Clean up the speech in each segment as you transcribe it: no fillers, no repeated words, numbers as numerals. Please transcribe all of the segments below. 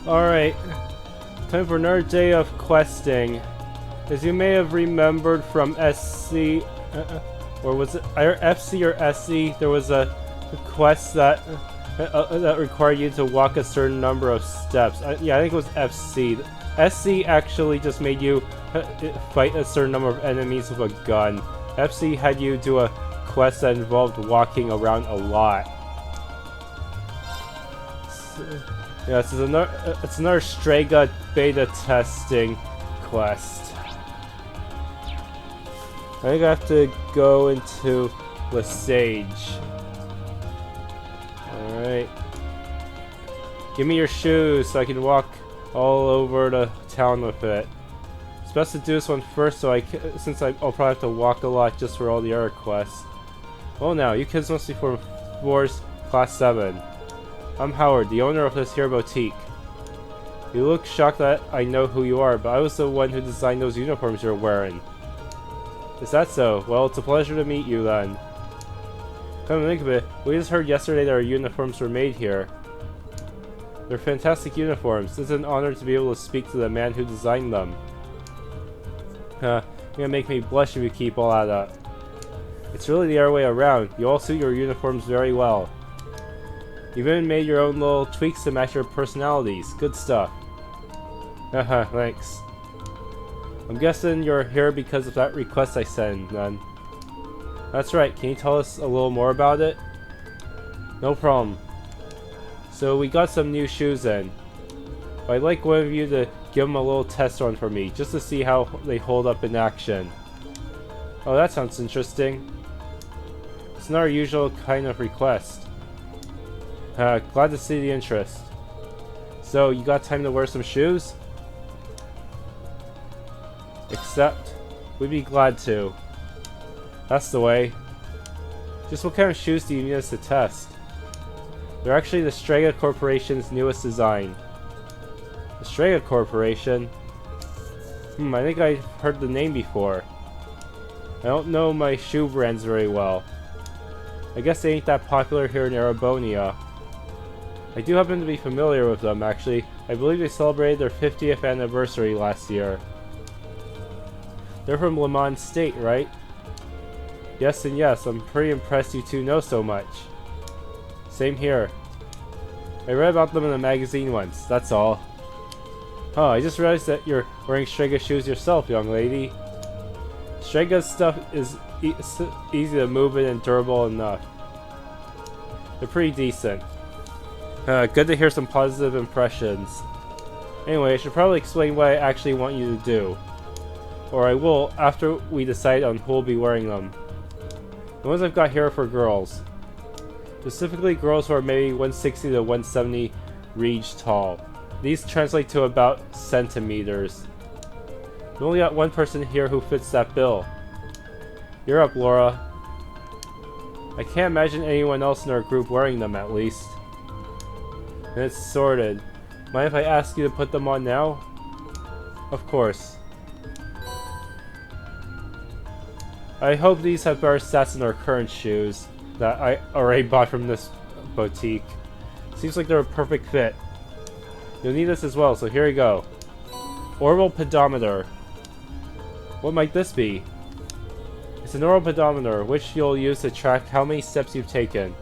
Alright, time for another day of questing. As you may have remembered from SC, or was it either FC or SC, there was a quest that that required you to walk a certain number of steps. Yeah, I think it was FC. SC actually just made you fight a certain number of enemies with a gun. FC had you do a quest that involved walking around a lot. Yeah, this is it's another Strega beta testing quest. I think I have to go into the Sage. Alright. Give me your shoes so I can walk all over the town with it. It's best to do this one first since I'll probably have to walk a lot just for all the other quests. Well now, you kids must be from Thors Class 7. I'm Howard, the owner of this here boutique. You look shocked that I know who you are, but I was the one who designed those uniforms you're wearing. Is that so? Well, it's a pleasure to meet you then. Come to think of it, we just heard yesterday that our uniforms were made here. They're fantastic uniforms. It's an honor to be able to speak to the man who designed them. You're gonna make me blush if you keep all that up. It's really the other way around. You all suit your uniforms very well. You've even made your own little tweaks to match your personalities. Good stuff. Haha, thanks. I'm guessing you're here because of that request I sent, then. That's right, can you tell us a little more about it? No problem. So we got some new shoes in. I'd like one of you to give them a little test run for me, just to see how they hold up in action. Oh, that sounds interesting. It's not our usual kind of request. Glad to see the interest. So, you got time to wear some shoes? Accept. We'd be glad to. That's the way. Just what kind of shoes do you need us to test? They're actually the Strega Corporation's newest design. The Strega Corporation? I think I've heard the name before. I don't know my shoe brands very well. I guess they ain't that popular here in Erebonia. I do happen to be familiar with them, actually. I believe they celebrated their 50th anniversary last year. They're from Le Mans State, right? Yes and yes, I'm pretty impressed you two know so much. Same here. I read about them in a magazine once, that's all. Oh, I just realized that you're wearing Strega shoes yourself, young lady. Strega's stuff is easy to move in and durable enough. They're pretty decent. Good to hear some positive impressions. Anyway, I should probably explain what I actually want you to do. Or I will after we decide on who will be wearing them. The ones I've got here are for girls. Specifically girls who are maybe 160 to 170 reach tall. These translate to about centimeters. We only got one person here who fits that bill. You're up, Laura. I can't imagine anyone else in our group wearing them, at least. And it's sorted. Mind if I ask you to put them on now? Of course. I hope these have better stats than our current shoes that I already bought from this boutique. Seems like they're a perfect fit. You'll need this as well, so here you go. Orbital pedometer. What might this be? It's an orbital pedometer, which you'll use to track how many steps you've taken.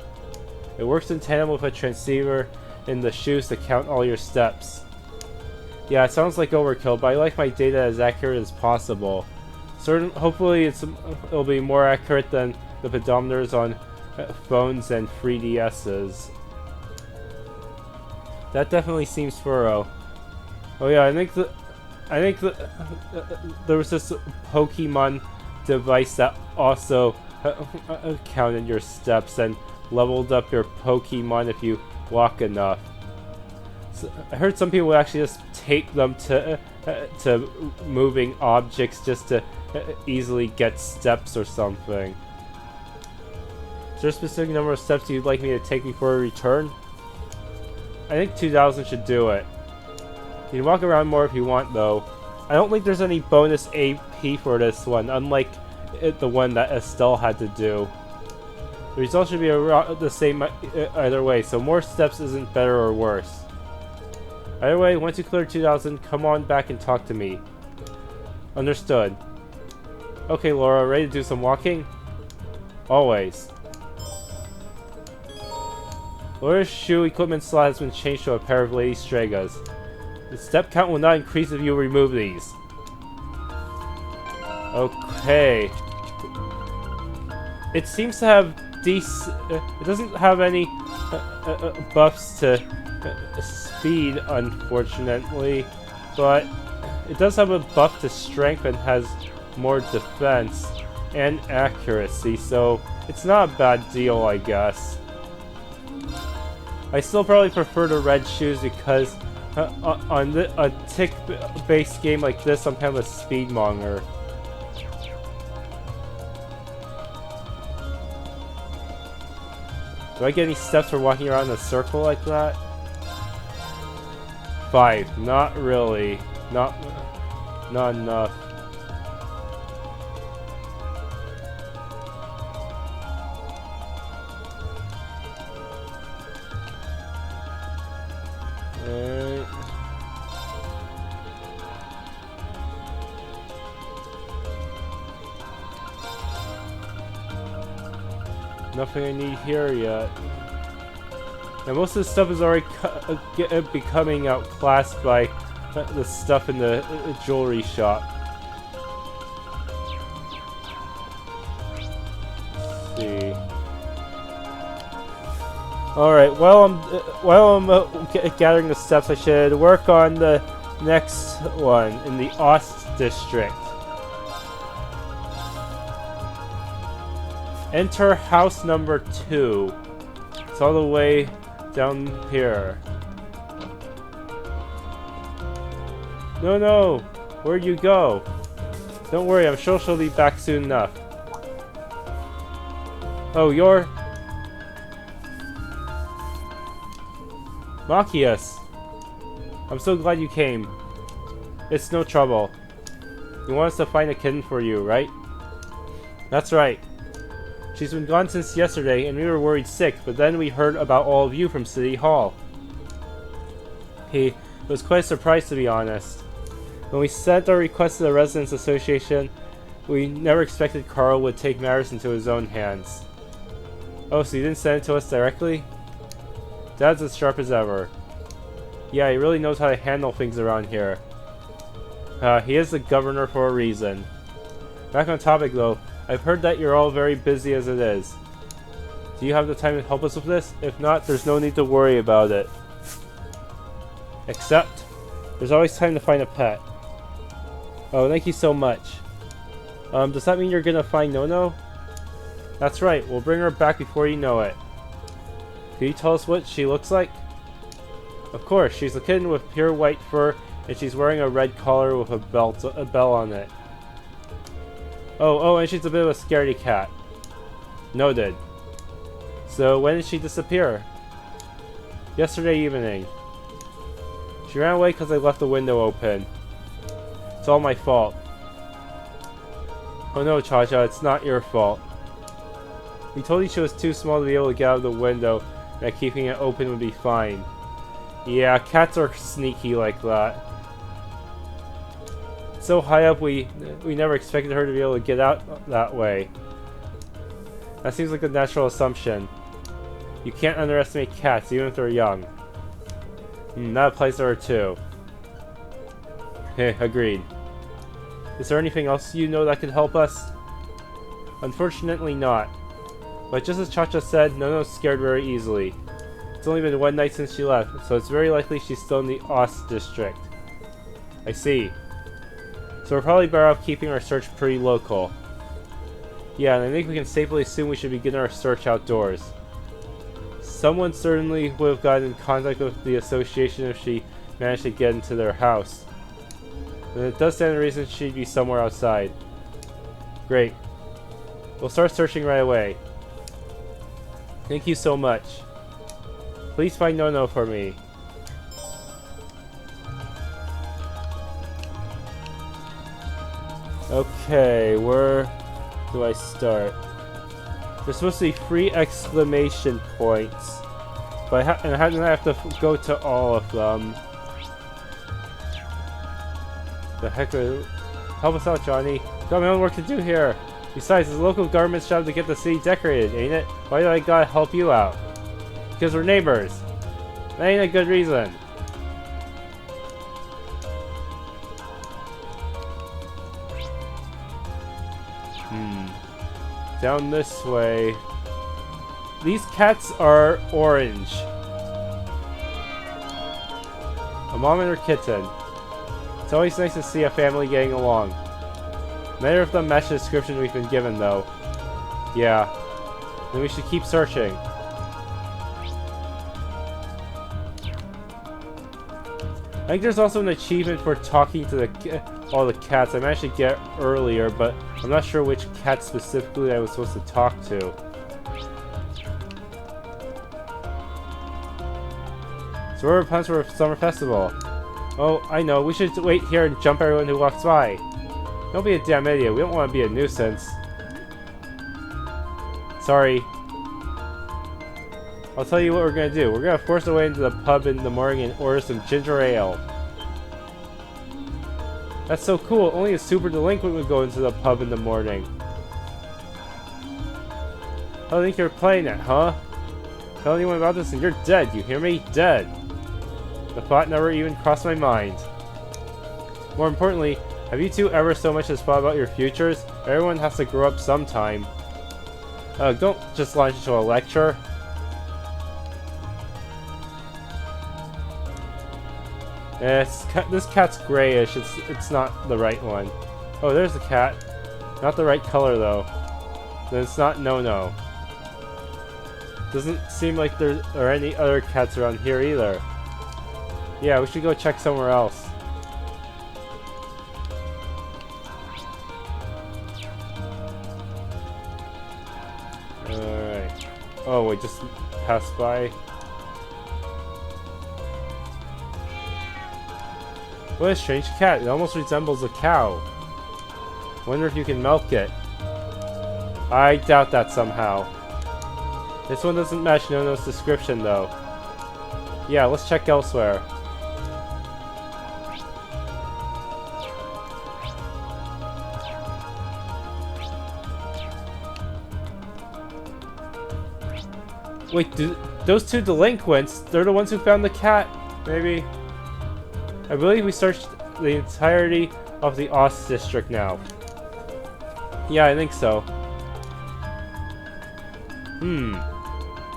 It works in tandem with a transceiver in the shoes to count all your steps. Yeah, it sounds like overkill, but I like my data as accurate as possible. Hopefully it'll be more accurate than the pedometers on phones and 3DSs. That definitely seems thorough. Oh yeah, I think there was this Pokemon device that also counted your steps and leveled up your Pokemon if you walk enough. So I heard some people would actually just tape them to moving objects just to easily get steps or something. Is there a specific number of steps you'd like me to take before I return? I think 2,000 should do it. You can walk around more if you want, though. I don't think there's any bonus AP for this one, unlike the one that Estelle had to do. The result should be around the same either way, so more steps isn't better or worse. Either way, once you clear 2000, come on back and talk to me. Understood. Okay, Laura, ready to do some walking? Always. Laura's shoe equipment slot has been changed to a pair of Lady Stragas. The step count will not increase if you remove these. Okay. It seems to have it doesn't have any buffs to speed, unfortunately, but it does have a buff to strength and has more defense and accuracy, so it's not a bad deal, I guess. I still probably prefer the red shoes because on a tick-based game like this, I'm kind of a speedmonger. Do I get any steps for walking around in a circle like that? 5. Not really. Not enough. Nothing I need here yet. And most of the stuff is already becoming outclassed by the stuff in the jewelry shop. Let's see. Alright, while I'm gathering the steps, I should work on the next one in the Ost district. Enter house number 2. It's all the way down here. No! Where'd you go? Don't worry, I'm sure she'll be back soon enough. Oh, you're... Machias! I'm so glad you came. It's no trouble. You want us to find a kitten for you, right? That's right. She's been gone since yesterday, and we were worried sick, but then we heard about all of you from City Hall. He was quite surprised, to be honest. When we sent our request to the Residents Association, we never expected Carl would take matters into his own hands. Oh, so you didn't send it to us directly? Dad's as sharp as ever. Yeah, he really knows how to handle things around here. He is the governor for a reason. Back on topic though, I've heard that you're all very busy as it is. Do you have the time to help us with this? If not, there's no need to worry about it. Except, there's always time to find a pet. Oh, thank you so much. Does that mean you're gonna find Nono? That's right, we'll bring her back before you know it. Can you tell us what she looks like? Of course, she's a kitten with pure white fur, and she's wearing a red collar with a bell on it. Oh, and she's a bit of a scaredy cat. Noted. So, when did she disappear? Yesterday evening. She ran away because I left the window open. It's all my fault. Oh no, Cha-Cha, it's not your fault. We told you she was too small to be able to get out of the window, and that keeping it open would be fine. Yeah, cats are sneaky like that. So high up, we never expected her to be able to get out that way. That seems like a natural assumption. You can't underestimate cats, even if they're young. That applies to her too. Heh, agreed. Is there anything else you know that could help us? Unfortunately not. But just as Cha-Cha said, Nono's scared very easily. It's only been one night since she left, so it's very likely she's still in the Ost district. I see. So we're probably better off keeping our search pretty local. Yeah, and I think we can safely assume we should begin our search outdoors. Someone certainly would have gotten in contact with the association if she managed to get into their house. And it does stand to reason she'd be somewhere outside. Great. We'll start searching right away. Thank you so much. Please find Nono for me. Okay, where do I start? There's supposed to be 3 exclamation points, but I have to go to all of them. The heck? Help us out, Johnny. Got my own work to do here. Besides, it's the local government's job to get the city decorated, ain't it? Why do I gotta help you out? Because we're neighbors. That ain't a good reason. Down this way. These cats are orange. A mom and her kitten. It's always nice to see a family getting along. Neither of them match the description we've been given, though. Yeah. Then we should keep searching. I think there's also an achievement for talking to all the cats. I managed to get earlier, but I'm not sure which cat specifically I was supposed to talk to. So what are our plans for a summer festival? Oh, I know. We should wait here and jump everyone who walks by. Don't be a damn idiot. We don't want to be a nuisance. Sorry. I'll tell you what we're gonna do. We're gonna force our way into the pub in the morning and order some ginger ale. That's so cool. Only a super delinquent would go into the pub in the morning. I think you're playing it, huh? Tell anyone about this and you're dead. You hear me? Dead. The thought never even crossed my mind. More importantly, have you two ever so much as thought about your futures? Everyone has to grow up sometime. Don't just launch into a lecture. This cat's grayish. It's not the right one. Oh, there's the cat. Not the right color though. Then it's not no. Doesn't seem like there are any other cats around here either. Yeah, we should go check somewhere else. Alright. Oh, we just passed by. What a strange cat. It almost resembles a cow. Wonder if you can milk it. I doubt that somehow. This one doesn't match Nono's description though. Yeah, let's check elsewhere. Wait, those two delinquents, they're the ones who found the cat, maybe? I believe we searched the entirety of the Ost district now. Yeah, I think so.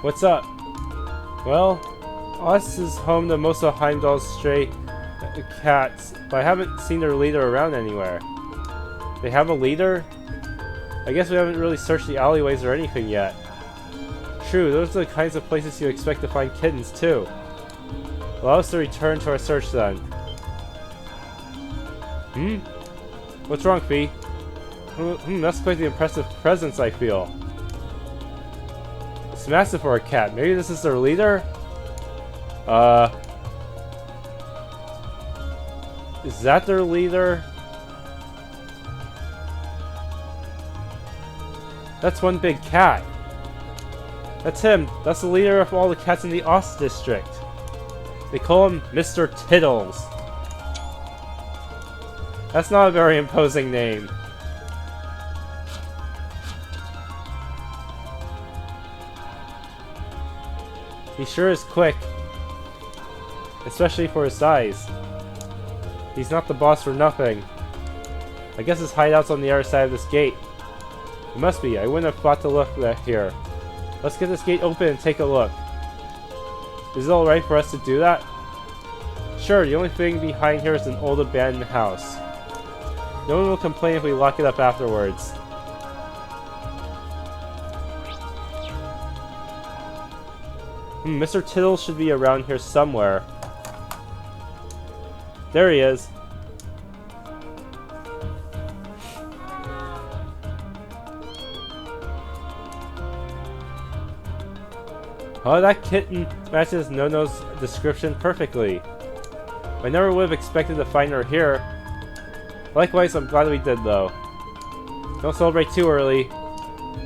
What's up? Well, Ost is home to most of Heimdallr's stray cats, but I haven't seen their leader around anywhere. They have a leader? I guess we haven't really searched the alleyways or anything yet. True, those are the kinds of places you expect to find kittens too. Allow us to return to our search then. What's wrong, Fee? That's quite the impressive presence I feel. It's massive for a cat. Maybe this is their leader? Is that their leader? That's one big cat. That's him. That's the leader of all the cats in the Ost district. They call him Mr. Tiddles. That's not a very imposing name. He sure is quick. Especially for his size. He's not the boss for nothing. I guess his hideout's on the other side of this gate. It must be. I wouldn't have thought to look here. Let's get this gate open and take a look. Is it alright for us to do that? Sure, the only thing behind here is an old abandoned house. No one will complain if we lock it up afterwards. Mr. Tittle should be around here somewhere. There he is. Oh, that kitten matches Nono's description perfectly. I never would have expected to find her here. Likewise, I'm glad we did though. Don't celebrate too early.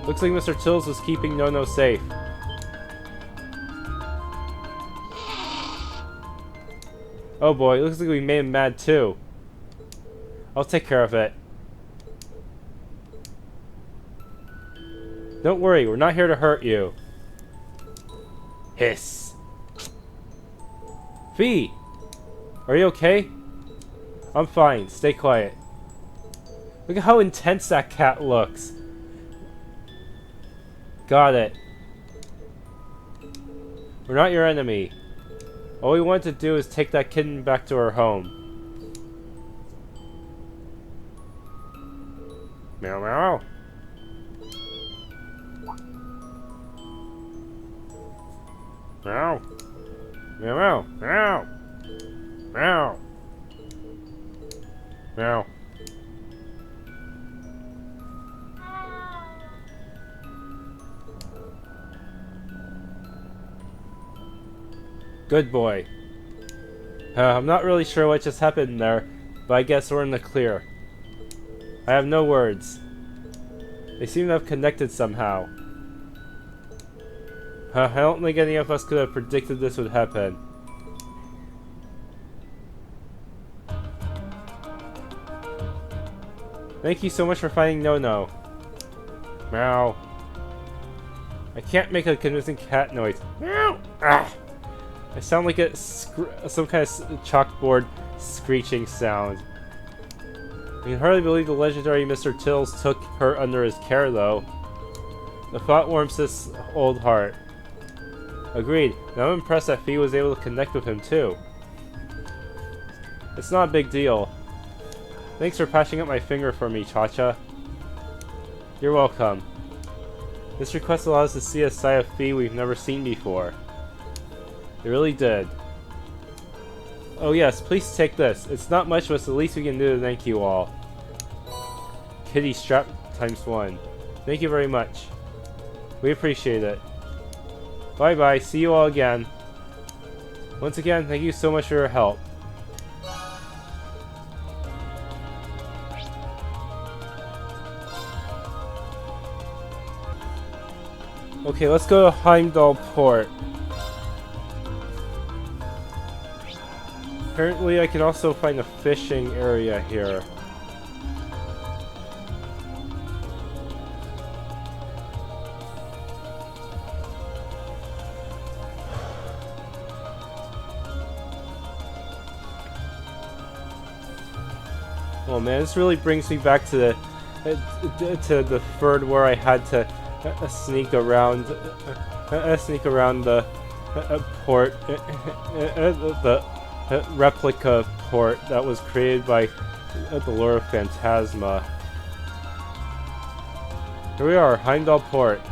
Looks like Mr. Tills was keeping Nono safe. Oh boy, looks like we made him mad too. I'll take care of it. Don't worry, we're not here to hurt you. Hiss. Fee! Are you okay? I'm fine. Stay quiet. Look at how intense that cat looks. Got it. We're not your enemy. All we want to do is take that kitten back to her home. Meow meow. Meow. Meow meow. Meow. Meow. Meow. Good boy. I'm not really sure what just happened there, but I guess we're in the clear. I have no words. They seem to have connected somehow. I don't think any of us could have predicted this would happen. Thank you so much for finding No-No. Meow. I can't make a convincing cat noise. Meow! Ah! I sound like some kind of chalkboard screeching sound. I can hardly believe the legendary Mr. Tills took her under his care, though. The thought warms this old heart. Agreed, and I'm impressed that Fee was able to connect with him, too. It's not a big deal. Thanks for patching up my finger for me, Cha-Cha. You're welcome. This request allows us to see a side of Fee we've never seen before. It really did. Oh yes, please take this. It's not much, but it's the least we can do to thank you all. Kitty strap ×1. Thank you very much. We appreciate it. Bye bye, see you all again. Once again, thank you so much for your help. Okay, let's go to Heimdallr Port. Apparently I can also find a fishing area here. Oh man, this really brings me back to the third where I had to sneak around the port, the replica port that was created by the Lord of Phantasma. Here we are, Heimdallr Port.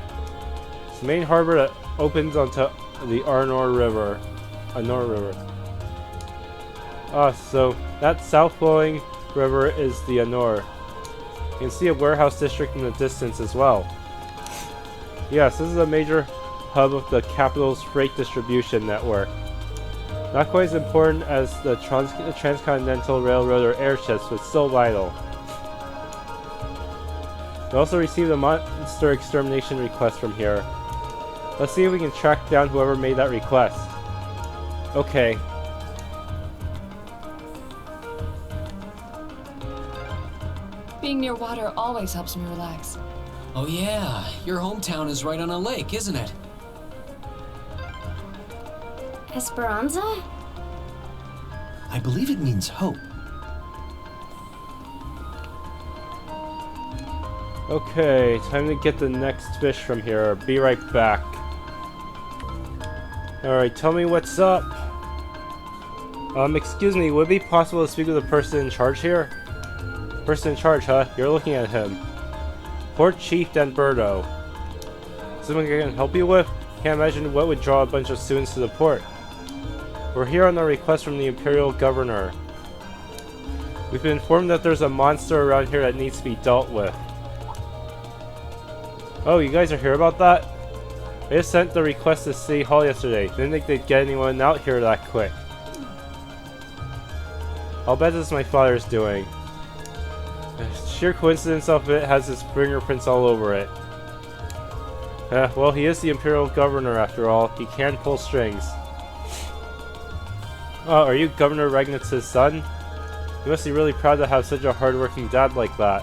It's the main harbor that opens onto the Arnor River. So that south-flowing river is the Arnor. You can see a warehouse district in the distance as well. Yes, this is a major hub of the capital's freight distribution network. Not quite as important as the transcontinental railroad or airships, but still vital. We also received a monster extermination request from here. Let's see if we can track down whoever made that request. Okay. Being near water always helps me relax. Oh yeah, your hometown is right on a lake, isn't it? Esperanza? I believe it means hope. Okay, time to get the next fish from here. Be right back. Alright, tell me what's up. Excuse me, would it be possible to speak with the person in charge here? Person in charge, huh? You're looking at him. Port Chief Danberto. Something I can help you with? Can't imagine what would draw a bunch of students to the port. We're here on a request from the Imperial Governor. We've been informed that there's a monster around here that needs to be dealt with. Oh, you guys are here about that? I just sent the request to City Hall yesterday. Didn't think they'd get anyone out here that quick. I'll bet this is my father's doing. The sheer coincidence of it has his fingerprints all over it. Well, he is the Imperial Governor after all. He can pull strings. Oh, are you Governor Regnitz's son? You must be really proud to have such a hard-working dad like that.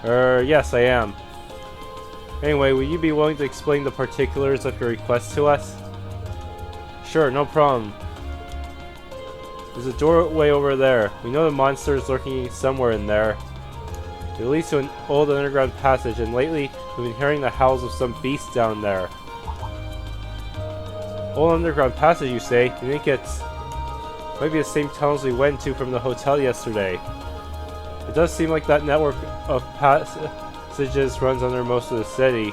Yes, I am. Anyway, will you be willing to explain the particulars of your request to us? Sure, no problem. There's a doorway over there. We know the monster is lurking somewhere in there. It leads to an old underground passage, and lately we've been hearing the howls of some beast down there. Old underground passage, you say? You think it's... might be the same tunnels we went to from the hotel yesterday. It does seem like that network of passages runs under most of the city.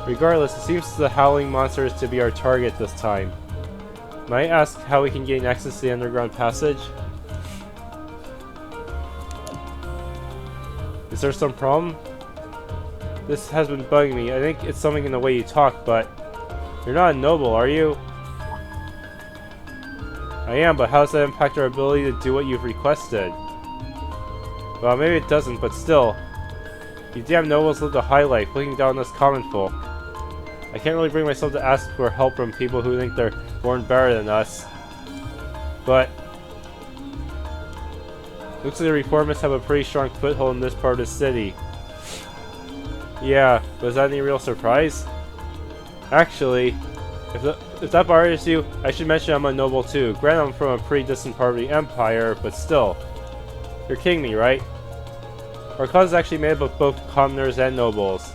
Regardless, it seems the howling monster is to be our target this time. May I ask how we can gain access to the underground passage? Is there some problem? This has been bugging me. I think it's something in the way you talk, but... You're not a noble, are you? I am, but how does that impact our ability to do what you've requested? Well, maybe it doesn't, but still. You damn nobles live a high life, looking down on us common folk. I can't really bring myself to ask for help from people who think they're born better than us. But... looks like the Reformists have a pretty strong foothold in this part of the city. Yeah, but is that any real surprise? Actually, if that bothers you, I should mention I'm a noble too. Granted, I'm from a pretty distant part of the Empire, but still. You're kidding me, right? Our cause is actually made up of both commoners and nobles.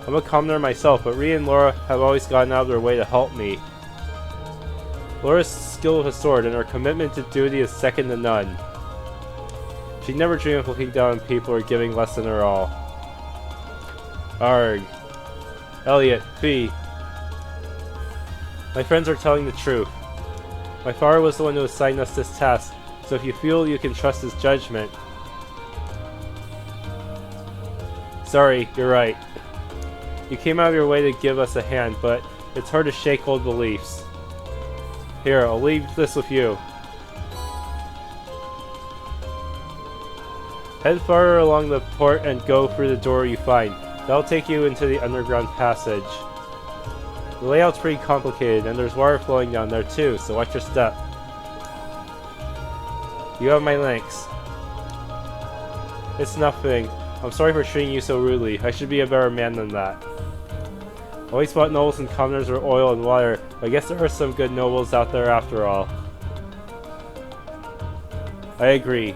I'm a commoner myself, but Rhea and Laura have always gone out of their way to help me. Laura's skilled with a sword, and her commitment to duty is second to none. She'd never dream of looking down on people or giving less than her all. Arg. Elliot, Fee. My friends are telling the truth. My father was the one who assigned us this task, so if you feel you can trust his judgment... Sorry, you're right. You came out of your way to give us a hand, but it's hard to shake old beliefs. Here, I'll leave this with you. Head farther along the port and go through the door you find. That'll take you into the underground passage. The layout's pretty complicated, and there's water flowing down there too, so watch your step. You have my thanks. It's nothing. I'm sorry for treating you so rudely. I should be a better man than that. I always thought nobles and commoners were oil and water, but I guess there are some good nobles out there after all. I agree.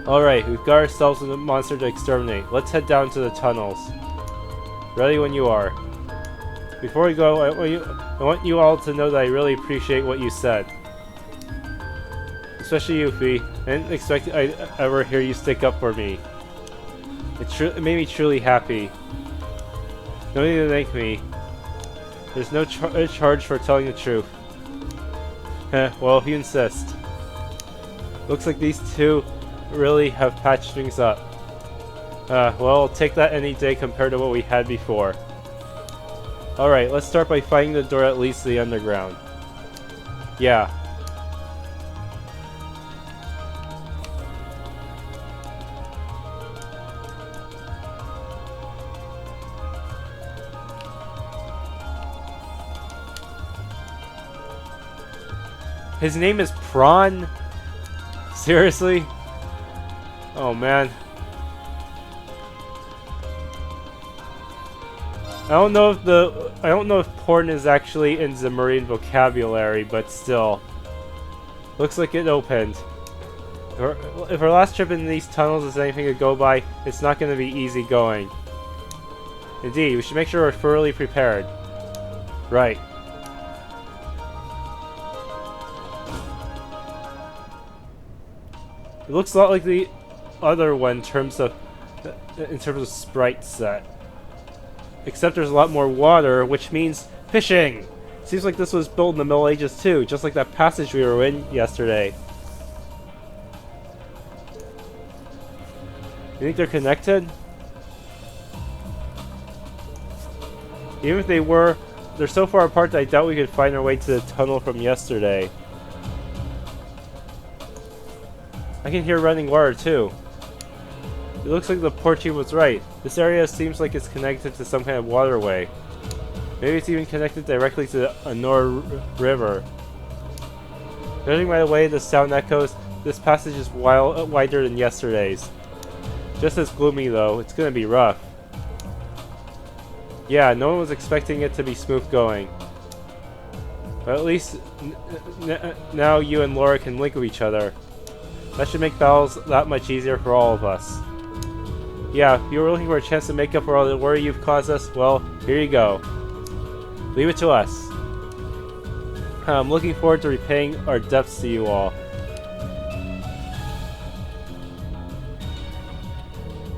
Alright, we've got ourselves a monster to exterminate. Let's head down to the tunnels. Ready when you are. Before we go, I want you all to know that I really appreciate what you said. Especially you, Fee. I didn't expect I'd ever hear you stick up for me. It made me truly happy. No need to thank me. There's no charge for telling the truth. Well, if you insist. Looks like these two really have patched things up. Well, I'll take that any day compared to what we had before. Alright, let's start by finding the door that leads to the underground. Yeah. His name is Prawn? Seriously? Oh man. I don't know if porn is actually in the Marine vocabulary, but still. Looks like it opened. If our last trip in these tunnels is anything to go by, it's not going to be easy going. Indeed, we should make sure we're thoroughly prepared. Right. It looks a lot like the other one in terms of sprite set. Except there's a lot more water, which means fishing! Seems like this was built in the Middle Ages too, just like that passage we were in yesterday. You think they're connected? Even if they were, they're so far apart that I doubt we could find our way to the tunnel from yesterday. I can hear running water too. It looks like the Portuguese was right. This area seems like it's connected to some kind of waterway. Maybe it's even connected directly to the Anor River. Judging by the way the sound echoes, this passage is wider than yesterday's. Just as gloomy though, it's gonna be rough. Yeah, no one was expecting it to be smooth going. But at least now you and Laura can link with each other. That should make battles that much easier for all of us. Yeah, if you were looking for a chance to make up for all the worry you've caused us, well, here you go. Leave it to us. I'm looking forward to repaying our debts to you all.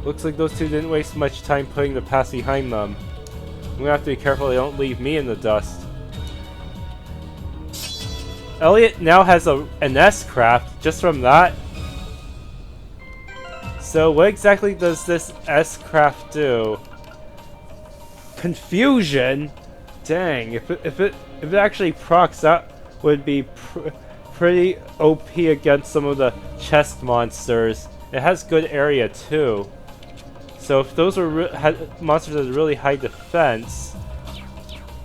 Looks like those two didn't waste much time putting the past behind them. I'm gonna have to be careful they don't leave me in the dust. Elliot now has an S-craft just from that. So what exactly does this S-craft do? Confusion? Dang, if it actually procs, that would be pretty OP against some of the chest monsters. It has good area too. So if those were monsters with really high defense,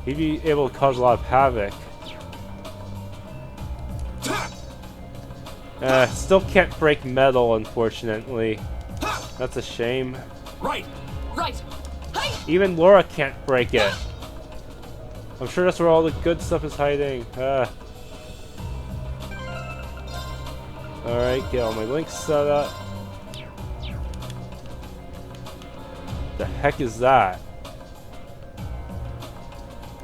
he'd be able to cause a lot of havoc. Still can't break metal, unfortunately. That's a shame. Right. Even Laura can't break it. I'm sure that's where all the good stuff is hiding. Alright, get all my links set up. The heck is that?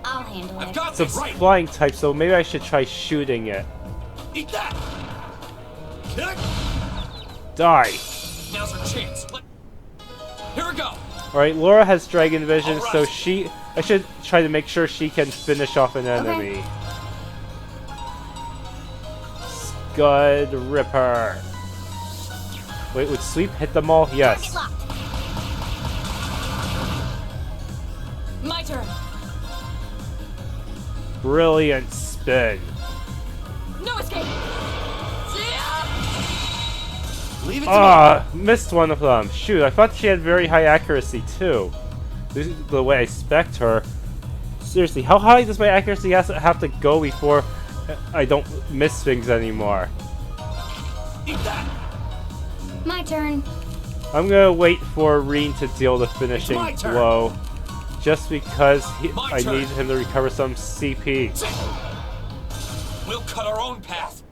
I'll handle it. Got It's a this. Right. flying type, so maybe I should try shooting it. Eat that. Die! Now's our chance. Here we go. Alright, Laura has Dragon Vision, All right. so I should try to make sure she can finish off an enemy. Scud Ripper. Wait, would Sweep hit them all? Yes. Target locked. My turn. Brilliant spin. No escape. Leave it to Missed one of them. Shoot, I thought she had very high accuracy too. This is the way I spec'd her. Seriously, how high does my accuracy have to go before I don't miss things anymore? me. Eat that. My turn. I'm gonna wait for Reen to deal the finishing my turn. blow. Just because My I turn. need him to recover some CP. We'll cut our own path.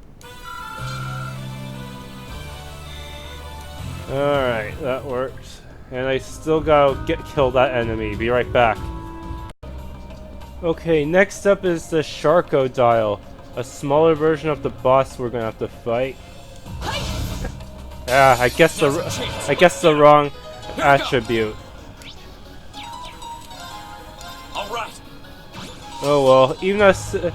Alright, that works. And I still gotta kill that enemy. Be right back. Okay, next up is the Sharkodile. A smaller version of the boss we're gonna have to fight. Ah, I guess the wrong attribute. All right. Oh well, I'll handle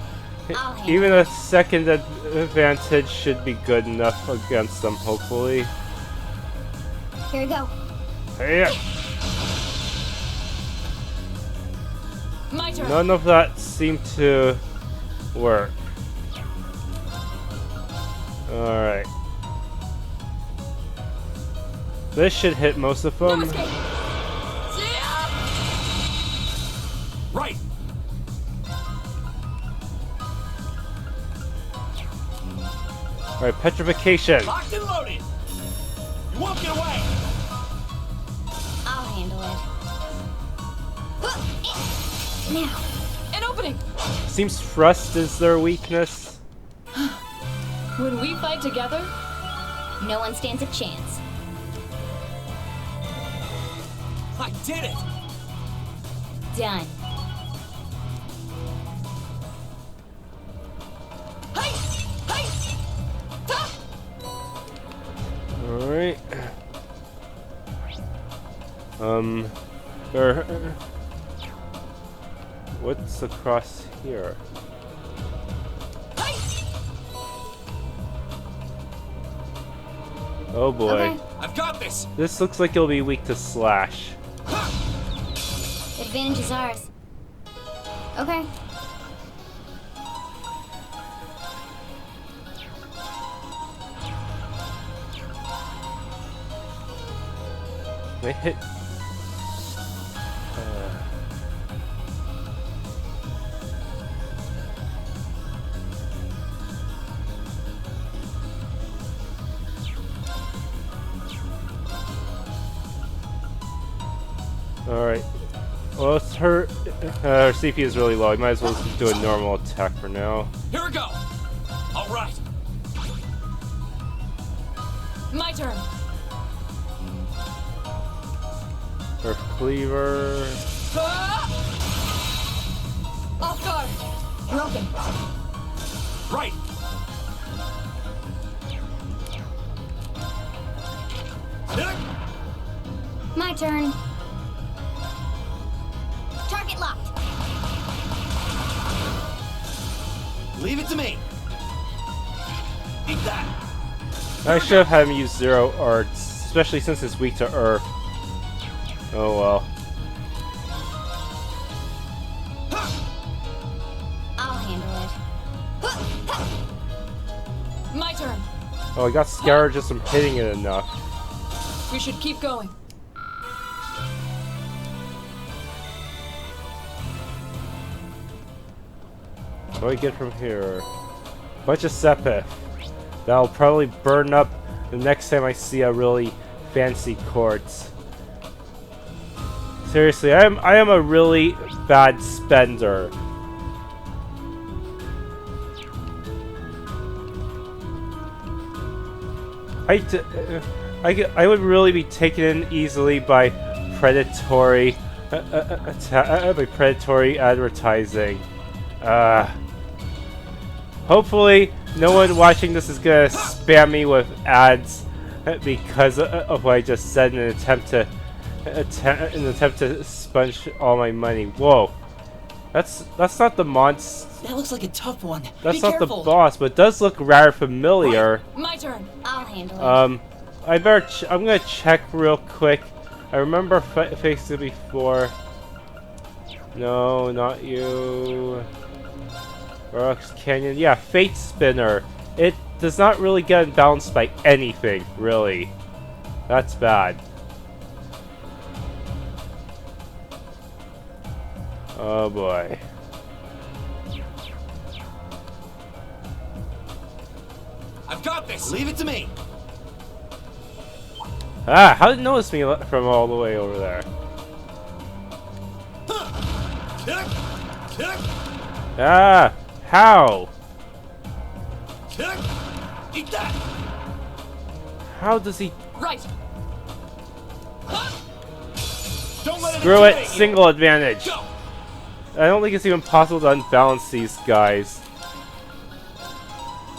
even a second advantage should be good enough against them, hopefully. Here we go. Hey, My turn. none of that seemed to work. Alright. This should hit most of No them. escape. Right. Alright, petrification. Locked and loaded. You won't get away. I'll handle it. Now. An opening. Seems thrust is their weakness. When we fight together, No one stands a chance. I did it. Done. hey, hey, ta! Alright. What's across here? Hey! Oh boy. Okay. I've got this. This looks like it'll be weak to slash. Advantage is ours. Okay. They hit. Well, her CP is really low. I might as well just do a normal attack for now. Here we go. All right. My turn. Her cleaver. Off guard. Broken. Right. My turn. Target locked. Leave it to me. Eat that. I should have had him use Zero Arts, especially since it's weak to Earth. Oh well. I'll handle it. My turn. Oh, I got scared just from hitting it enough. We should keep going. What do I get from here? Bunch of Sepith. That'll probably burn up the next time I see a really fancy quartz. Seriously, I am a really bad spender. I would really be taken in easily by predatory advertising. Hopefully, no one watching this is gonna spam me with ads because of what I just said in an attempt to sponge all my money. Whoa, that's not the monster. That looks like a tough one. That's Be not careful. the boss, but it does look rather familiar. My turn. I'll handle it. I'm gonna check real quick. I remember facing it before. No, not you. Rocks Canyon. Yeah, Fate Spinner. It does not really get balanced by anything, really. That's bad. Oh boy. I've got this. Leave it to me. Ah, how did it notice me from all the way over there? Ah, how? Eat that. How does he? Right. Don't let Screw it, intimidate you. single advantage. Go. I don't think it's even possible to unbalance these guys.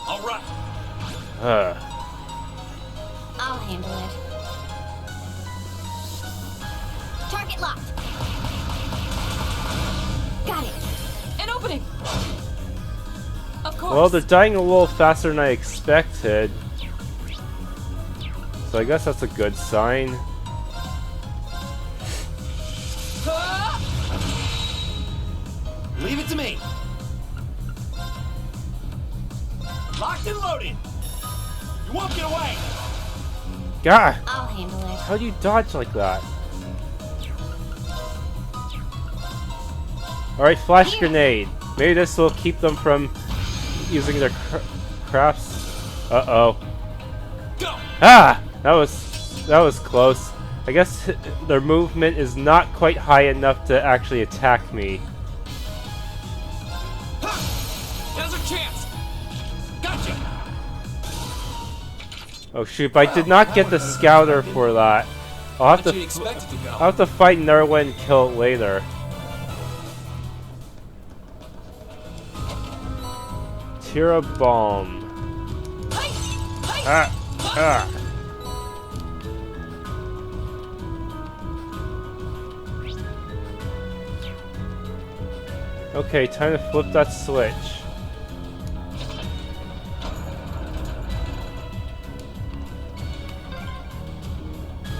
All right. I'll handle it. Target locked. Got it. An opening. Of course. Well, they're dying a little faster than I expected. So I guess that's a good sign. Leave it to me. Locked and loaded. You won't get away. God, I'll handle it. how do you dodge like that? Alright, flash grenade. Maybe this will keep them from using their crafts. Uh-oh. Go. Ah! That was close. I guess their movement is not quite high enough to actually attack me. Now's our chance. Gotcha. Oh shoot, but I did not get the scouter for that. I'll have How'd you to expect it to go? I'll have to fight another one and kill it later. Tira bomb. Ah! Ah! Okay, time to flip that switch.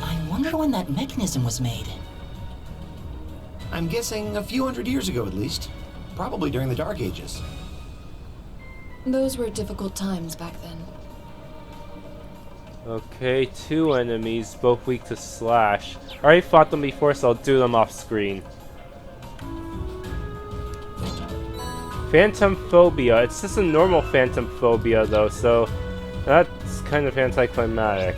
I wonder when that mechanism was made. I'm guessing a few hundred years ago at least. Probably during the Dark Ages. Those were difficult times back then. Okay, 2 enemies, both weak to slash. I already fought them before, so I'll do them off screen. Phantom Phobia. It's just a normal Phantom Phobia though, so that's kind of anticlimactic.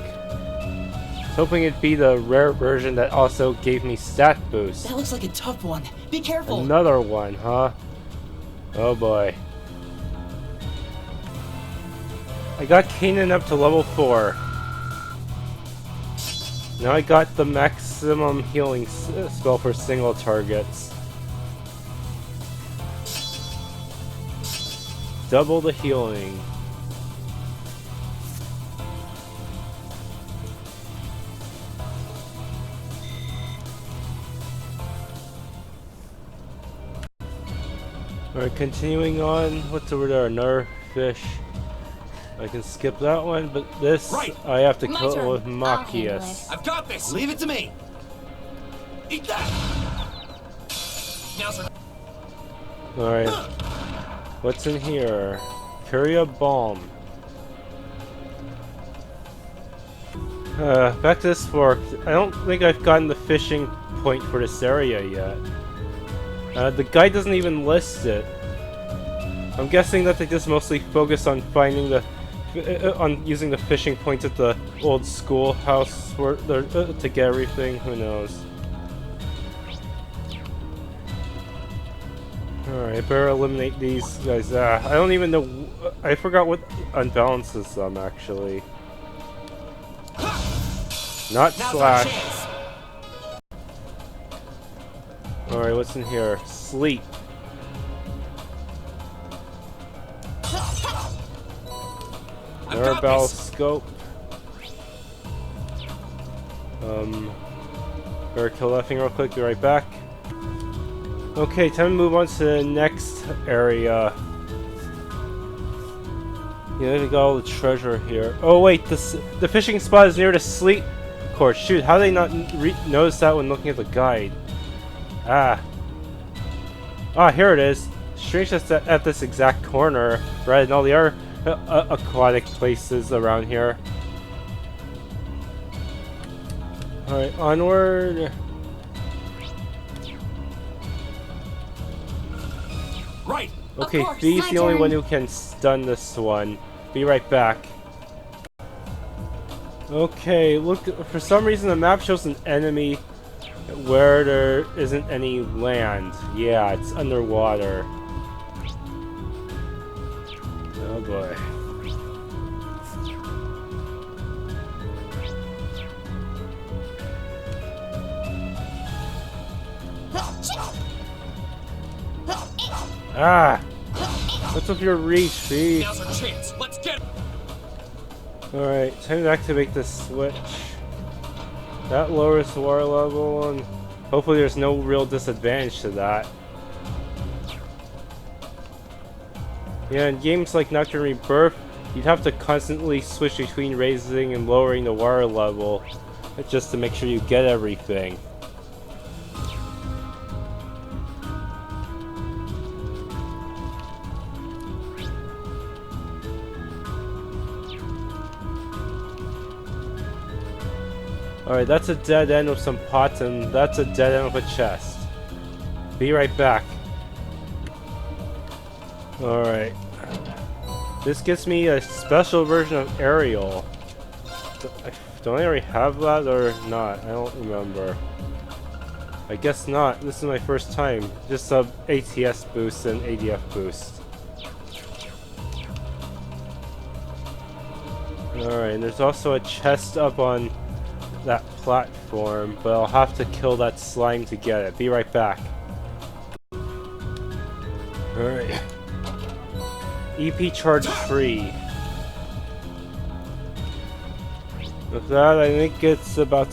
was hoping it'd be the rare version that also gave me stat boost. That looks like a tough one. Be careful. Another one, huh? Oh boy. I got Kanan up to level 4. Now I got the maximum healing spell for single targets. Double the healing. Alright, continuing on. What's over there? Another fish. I can skip that one, but this Right. I have to My kill it turn. with I'll handle Machias. I've got this. Leave it to me. Eat that. Now's our Alright. What's in here? Curia Balm. Back to this fork. I don't think I've gotten the fishing point for this area yet. The guide doesn't even list it. I'm guessing that they just mostly focus on finding the on using the fishing points at the old schoolhouse for to get everything. Who knows? Alright, better eliminate these guys. I don't even know. I forgot what unbalances them actually. Not Now's our slash. chance. Alright, what's in here? Sleep. I've got Marabelle this. scope. Better kill that thing real quick, be right back. Okay, time to move on to the next area. Yeah, we got all the treasure here. Oh wait, the fishing spot is near the sleep course. Shoot, how did they not notice that when looking at the guide? Ah, here it is. Strange that's at this exact corner, rather than all the other aquatic places around here. Alright, onward. Right. Okay, course, Fee's my the only turn. one who can stun this one. Be right back. Okay, look, for some reason the map shows an enemy where there isn't any land. Yeah, it's underwater. Oh boy. Ah! What's with your reach, Fee? Now's our chance. Let's get it. Alright, time to activate the switch. That lowers the water level, and hopefully there's no real disadvantage to that. Yeah, in games like Nocturne Rebirth, you'd have to constantly switch between raising and lowering the water level just to make sure you get everything. Alright, that's a dead end with some pots, and that's a dead end with a chest. Be right back. Alright. This gives me a special version of Aerial. Don't I already have that or not? I don't remember. I guess not. This is my first time. Just a ATS boost and ADF boost. Alright, and there's also a chest up on that platform, but I'll have to kill that slime to get it. Be right back. Alright. EP charge free. With that, I think it's about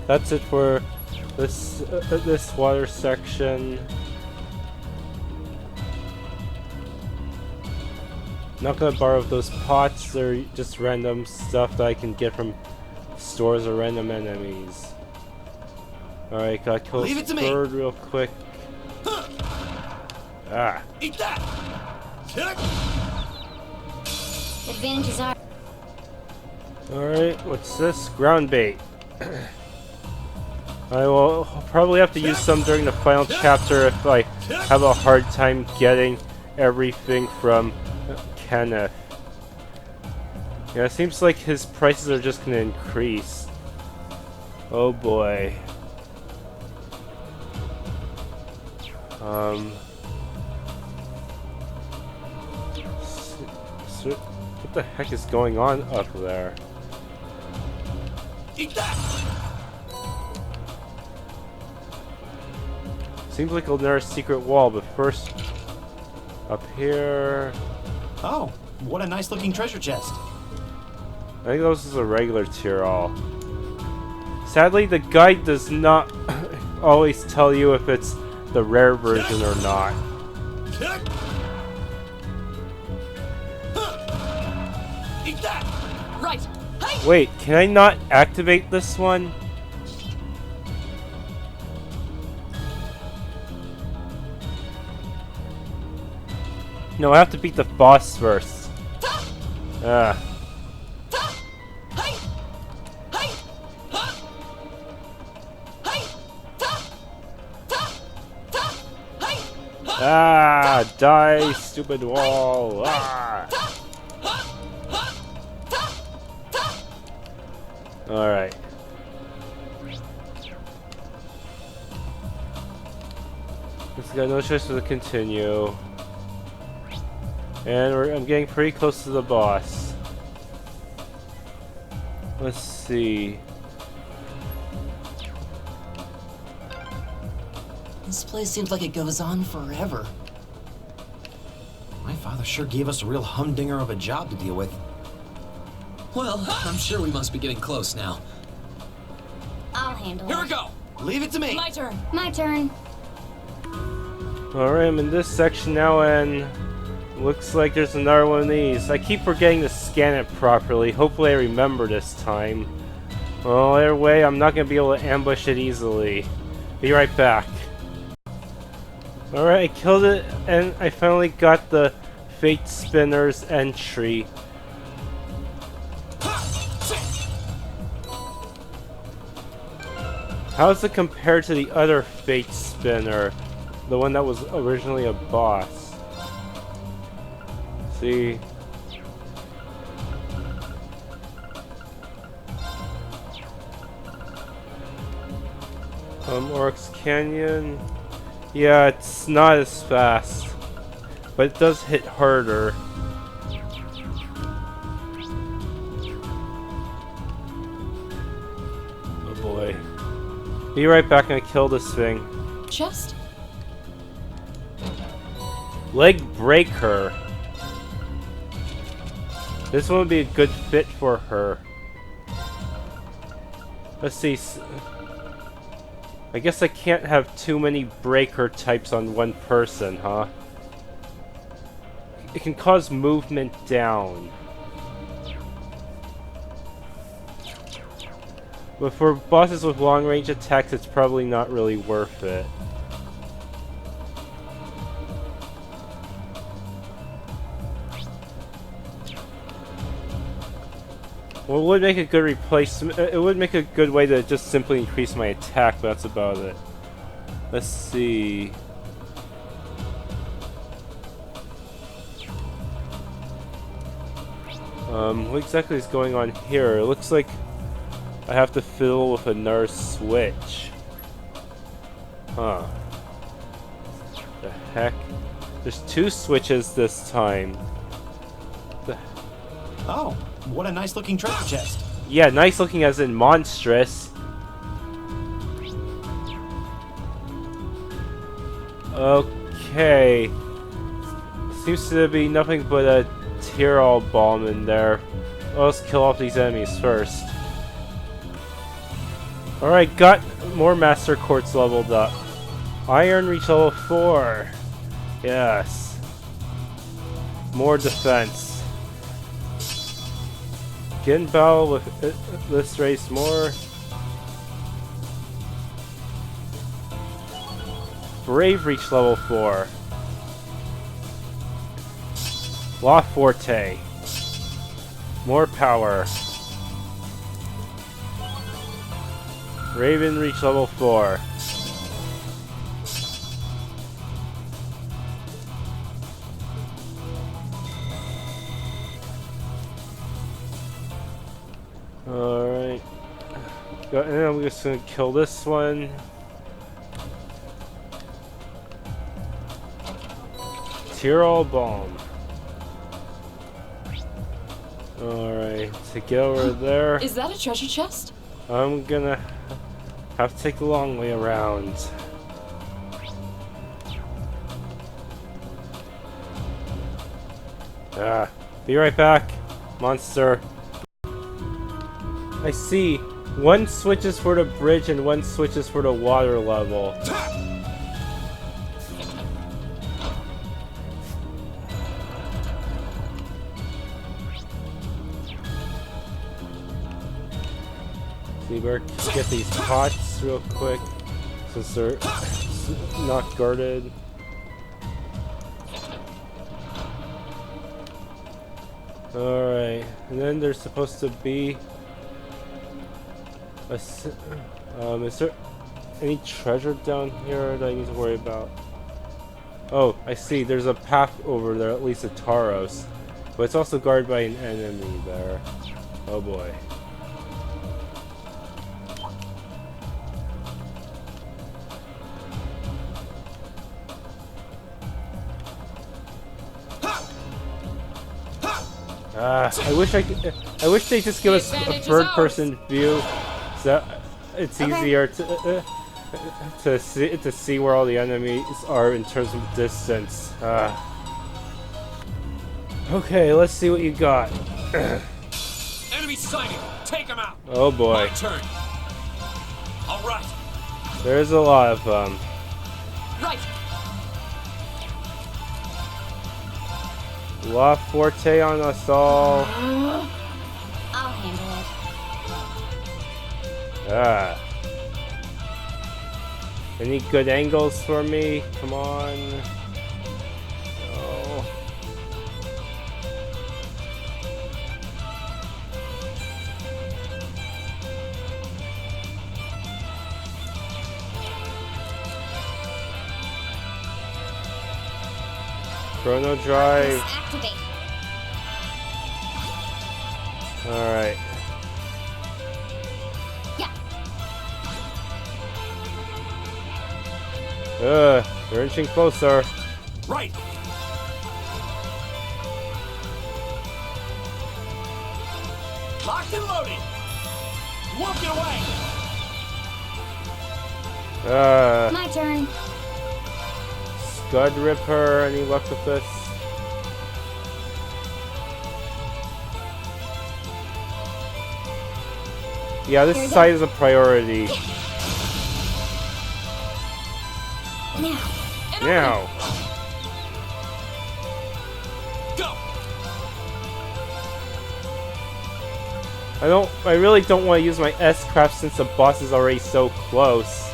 that's it for this this water section. Not gonna borrow those pots. They're just random stuff that I can get from stores or random enemies. Alright, gotta kill Leave this it to me. bird real quick. Ah. Eat that. Advantages are. Alright, what's this? Ground bait. I will probably have to use some during the final chapter if I have a hard time getting everything from Kenneth. Yeah, it seems like his prices are just gonna increase. Oh boy. What the heck is going on up there? Eat that! Seems like another secret wall, but first, up here. Oh, what a nice looking treasure chest. I think this is a regular TLoH. Sadly, the guide does not always tell you if it's the rare version or not. Eat that! Right. Hey! Wait, can I not activate this one? No, I have to beat the boss first. Ah. Ah, die, stupid wall. Ah. Alright. This got no choice but to continue. And I'm getting pretty close to the boss. Let's see. This place seems like it goes on forever. My father sure gave us a real humdinger of a job to deal with. Well, I'm sure we must be getting close now. I'll handle Here we it. go! Leave it to me. My turn. My turn. Alright, I'm in this section now, and looks like there's another one of these. I keep forgetting to scan it properly. Hopefully I remember this time. Well, either way, I'm not going to be able to ambush it easily. Be right back. Alright, I killed it, and I finally got the Fate Spinner's entry. How does it compare to the other Fate Spinner? The one that was originally a boss? See? Oryx Canyon. Yeah, it's not as fast, but it does hit harder. Oh boy. Be right back, and kill this thing. Just Leg Breaker. This one would be a good fit for her. Let's see. I guess I can't have too many breaker types on one person, huh? It can cause movement down. But for bosses with long range attacks, it's probably not really worth it. Well, it would make a good replacement. It would make a good way to just simply increase my attack, but that's about it. Let's see. What exactly is going on here? It looks like I have to fiddle with another switch. Huh. The heck? There's two switches this time. Oh, what a nice looking treasure chest. Yeah, nice looking as in monstrous. Okay. Seems to be nothing but a TLoH bomb in there. Let's kill off these enemies first. Alright, got more Master Quartz leveled up. Iron reach level 4. Yes. More defense. Get in battle with this race more. Brave reach level 4. La Forte. More power. Raven reach level 4. Alright. And then I'm just gonna kill this one. Tyrol bomb. Alright, to get over there, Is that a treasure chest? I'm gonna have to take the long way around. Be right back, monster. I see. One switches for the bridge and one switches for the water level. See, we're gonna get these pots real quick since they're not guarded. Alright, and then there's supposed to be a is there any treasure down here that I need to worry about? Oh, I see, there's a path over there, at least a Thors. But it's also guarded by an enemy there. Oh boy. I wish they just give us a third-person view, so it's easier to see where all the enemies are in terms of distance. Okay, let's see what you got. Enemy sighted. Take him out. Oh boy. My turn. All right. There's a lot of them. Right. La Forte on us all. I'll handle it. Any good angles for me? Come on. Oh. Chrono Drive. Activate. Alright. Yeah. They're inching closer. Right. Locked and loaded. You won't get away. My turn. Scud Ripper, any luck with this? Yeah, this side is a priority. Now. Go. I really don't want to use my S-Craft since the boss is already so close.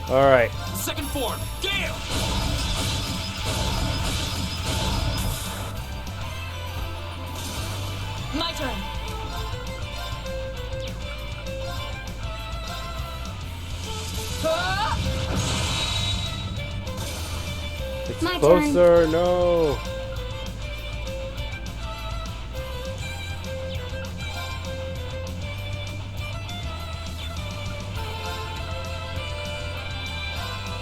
Alright. Second form. Gale. My turn. It's My closer, no.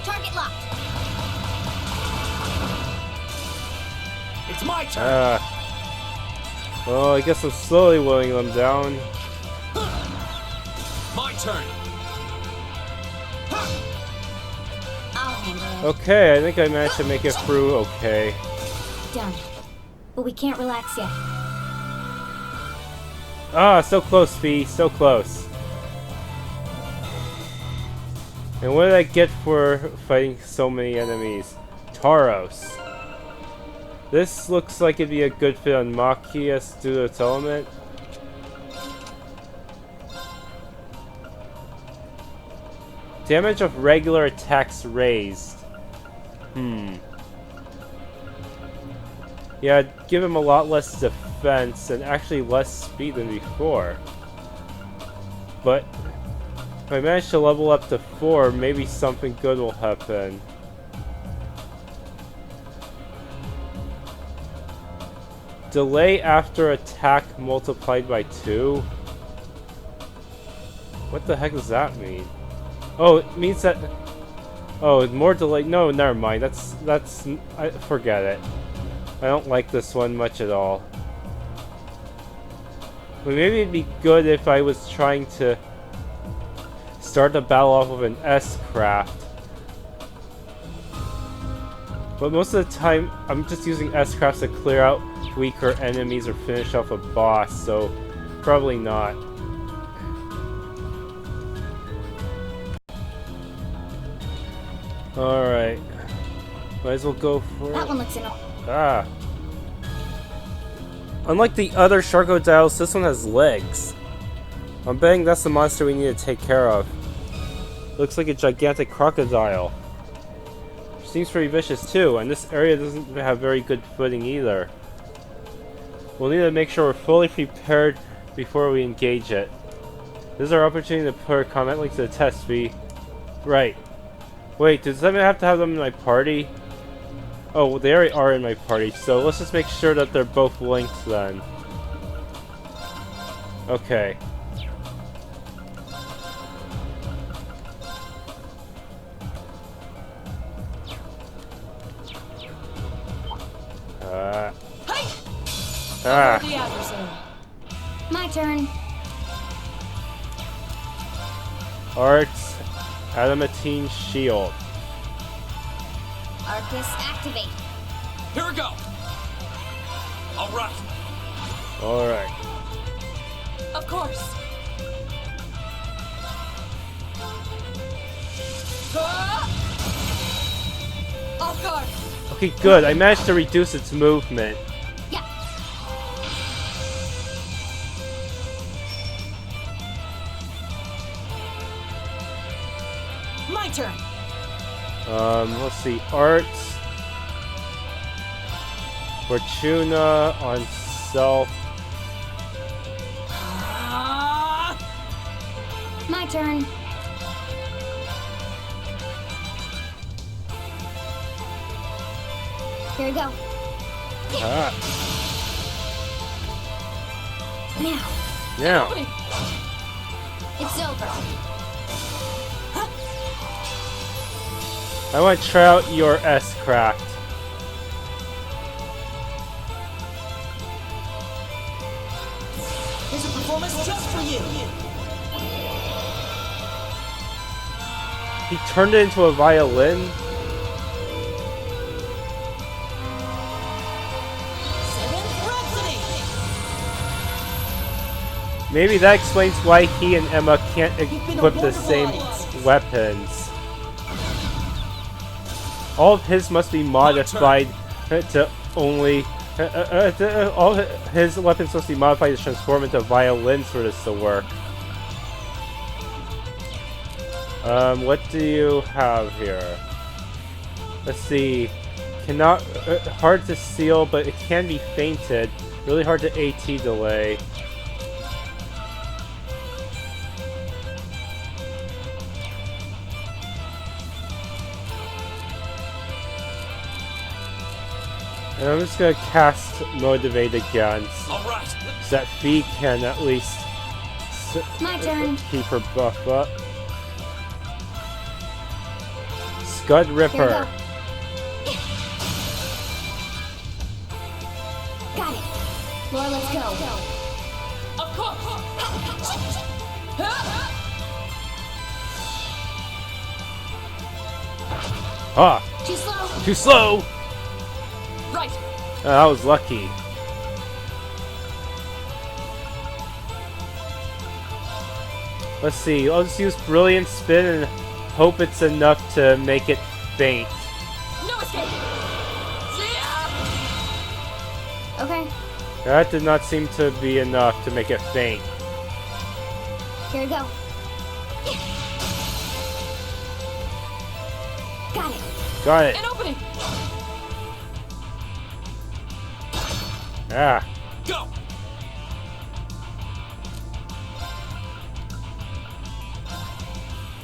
Target locked. It's my turn. Well, I guess I'm slowly weighing them down. My turn. I'll handle it. Okay, I think I managed to make it through okay. Done. But we can't relax yet. So close, Fee, so close. And what did I get for fighting so many enemies? Thors. This looks like it'd be a good fit on Machias due to its element. Damage of regular attacks raised. Yeah, I'd give him a lot less defense and actually less speed than before. But if I manage to level up to 4, maybe something good will happen. Delay after attack multiplied by 2? What the heck does that mean? Oh, it means that... Oh, more delay. No, never mind. Forget it. I don't like this one much at all. But maybe it'd be good if I was trying to start the battle off with an S-craft. But most of the time, I'm just using S-crafts to clear out weaker enemies or finish off a boss, so probably not. Alright. Might as well go for That it. one looks enough. Ah. Unlike the other Sharkodiles, this one has legs. I'm betting that's the monster we need to take care of. Looks like a gigantic crocodile. Seems pretty vicious too, and this area doesn't have very good footing either. We'll need to make sure we're fully prepared before we engage it. This is our opportunity to put our combat link to the test. Right. Wait, does that mean I have to have them in my party? Oh, well, they already are in my party, so let's just make sure that they're both linked then. Okay. The adversary. My turn. Arts, Adamantine Shield. ARCUS activate. Here we go. All right. Alright. Of course. Off guard. Okay, good. I managed to reduce its movement. Yeah. My turn. Let's see. Arts. Fortuna on self. My turn. Here we go. Ah. Now. Now. It's over. I want to try out your S-craft. Here's a performance just for you. He turned it into a violin. Seventh Rhapsody. Maybe that explains why he and Emma can't been equip a the same wonderful weapons. All of his must be modified to only... all his weapons must be modified to transform into violins for this to work. What do you have here? Let's see. Cannot... hard to seal, but it can be fainted. Really hard to AT delay. And I'm just gonna cast Motivate again, All right. so that Fee can at least My turn. keep her buff up. Scud Here we Ripper. go. Got it. Laura, let's go. Of course. Ah, Too slow. too slow. Right. That was lucky. Let's see. I'll just use Brilliant Spin and hope it's enough to make it faint. No escape. See ya. Okay. That did not seem to be enough to make it faint. Here we go. Got it. Got it. An opening. Ah. Go.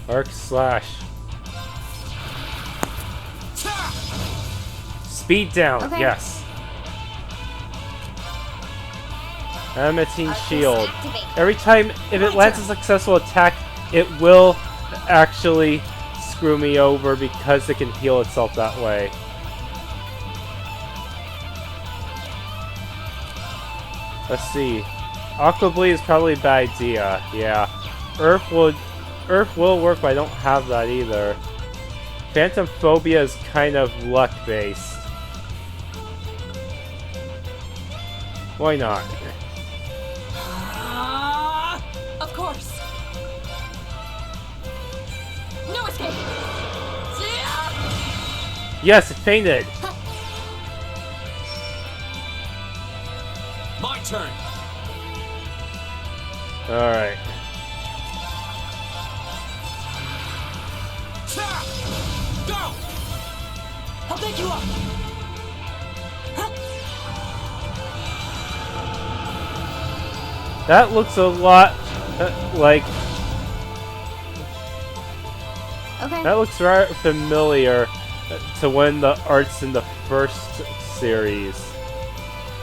Arc Slash. Speed down. Okay. Yes. Adamantine Shield. activate. Every time, if it lands a successful attack, it will actually screw me over because it can heal itself that way. Let's see. Aqua Bleed is probably a bad idea. Yeah. Earth will work, but I don't have that either. Phantom Phobia is kind of luck-based. Why not? Of course. No escape. Yes, it fainted! My turn. Alright. Go! I'll pick you up. That looks a lot like... Okay. That looks rather familiar to one of the arts in the first series.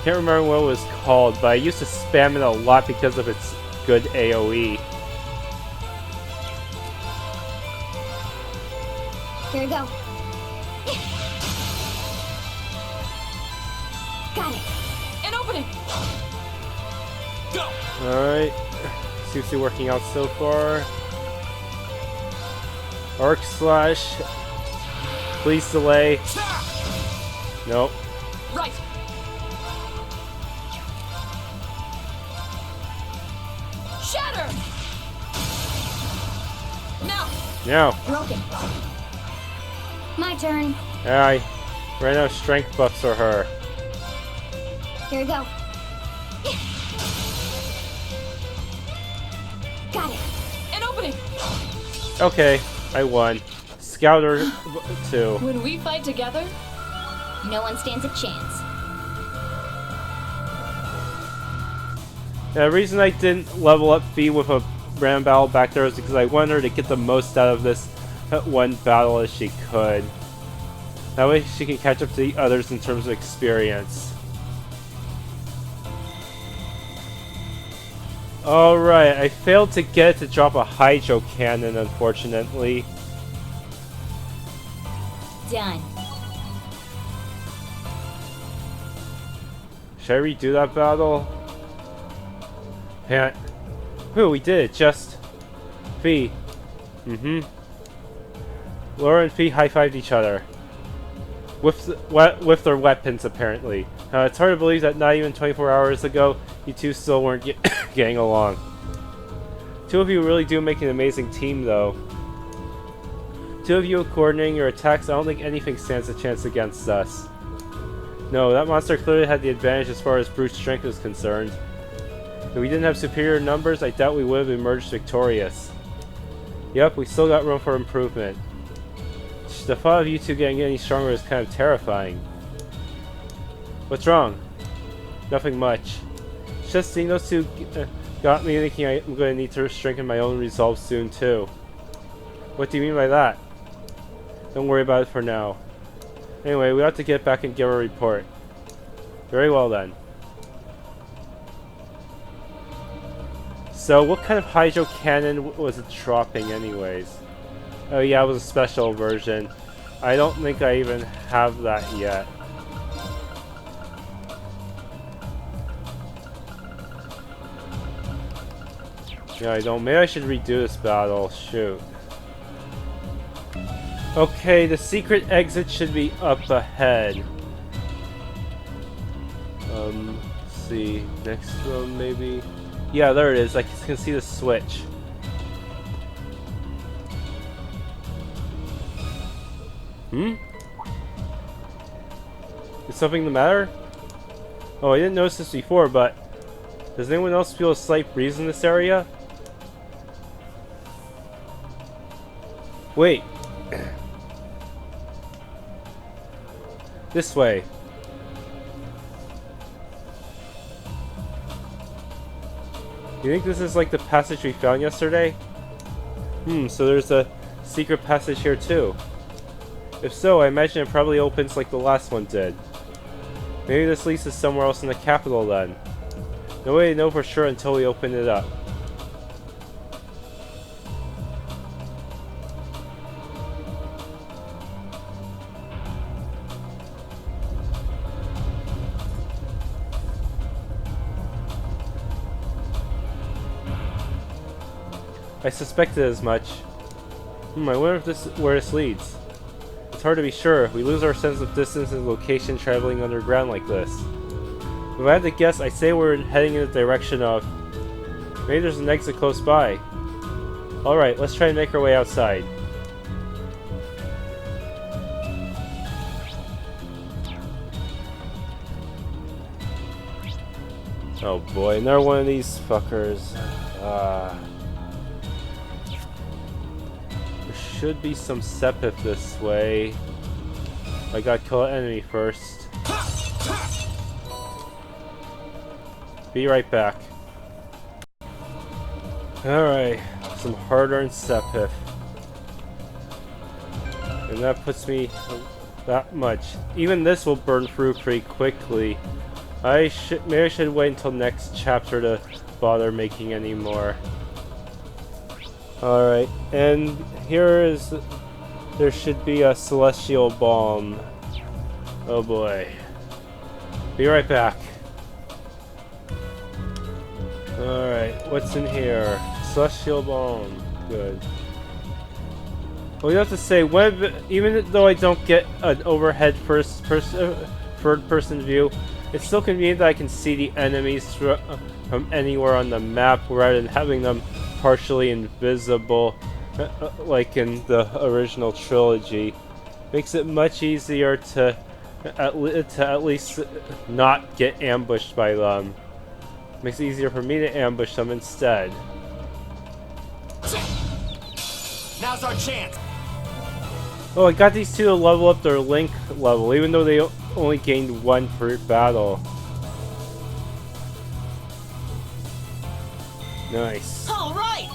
Can't remember what it was called, but I used to spam it a lot because of its good AoE. Here we go. Got it. An opening. Go! Alright. Seems to be working out so far. Arc Slash. Please delay. Nope. Right. Shatter. Now. Now. Broken. My turn. I ran out of strength buffs for her. Here we go. Got it. An opening. Okay, I won. Scouter 2. When we fight together, No one stands a chance. The reason I didn't level up Fee with a random battle back there was because I wanted her to get the most out of this one battle as she could. That way she can catch up to the others in terms of experience. Alright, I failed to get it to drop a Hydro Cannon, unfortunately. Done. Should I redo that battle? Can't. Whew, we did it, just Fee. Laura and Fee high-fived each other. With their weapons, apparently. It's hard to believe that not even 24 hours ago, you two still weren't getting along. Two of you really do make an amazing team, though. Two of you coordinating your attacks, I don't think anything stands a chance against us. No, that monster clearly had the advantage as far as brute strength is concerned. If we didn't have superior numbers, I doubt we would have emerged victorious. Yep, we still got room for improvement. The thought of you two getting any stronger is kind of terrifying. What's wrong? Nothing much. It's just seeing those two got me thinking I'm going to need to strengthen my own resolve soon too. What do you mean by that? Don't worry about it for now. Anyway, we have to get back and give a report. Very well then. So, what kind of Hydro Cannon was it dropping anyways? Oh yeah, it was a special version. I don't think I even have that yet. Yeah, I don't. Maybe I should redo this battle. Shoot. Okay, the secret exit should be up ahead. Let's see. Next one, maybe? Yeah, there it is. I can see the switch. Is something the matter? Oh, I didn't notice this before, but does anyone else feel a slight breeze in this area? Wait. This way. You think this is like the passage we found yesterday? So there's a secret passage here too. If so, I imagine it probably opens like the last one did. Maybe this leads us somewhere else in the capital then. No way to know for sure until we open it up. I suspected as much. I wonder if where this leads. It's hard to be sure. We lose our sense of distance and location traveling underground like this. If I had to guess, I'd say we're heading in the direction of... Maybe there's an exit close by. Alright, let's try and make our way outside. Oh boy, another one of these fuckers. There should be some sepith this way. I gotta kill an enemy first. Be right back. Alright, some hard-earned sepith. And that puts me that much. Even this will burn through pretty quickly. Maybe I should wait until next chapter to bother making any more. Alright, and there should be a celestial bomb. Oh boy. Be right back. Alright, what's in here? Celestial bomb. Good. Well, you have to say, even though I don't get an overhead third-person view, it's still convenient that I can see the enemies from anywhere on the map rather than having them partially invisible like in the original trilogy. Makes it much easier to at least not get ambushed by them. Makes it easier for me to ambush them instead. Now's our chance. Oh, I got these two to level up their link level, even though they only gained one per battle. Nice. All right.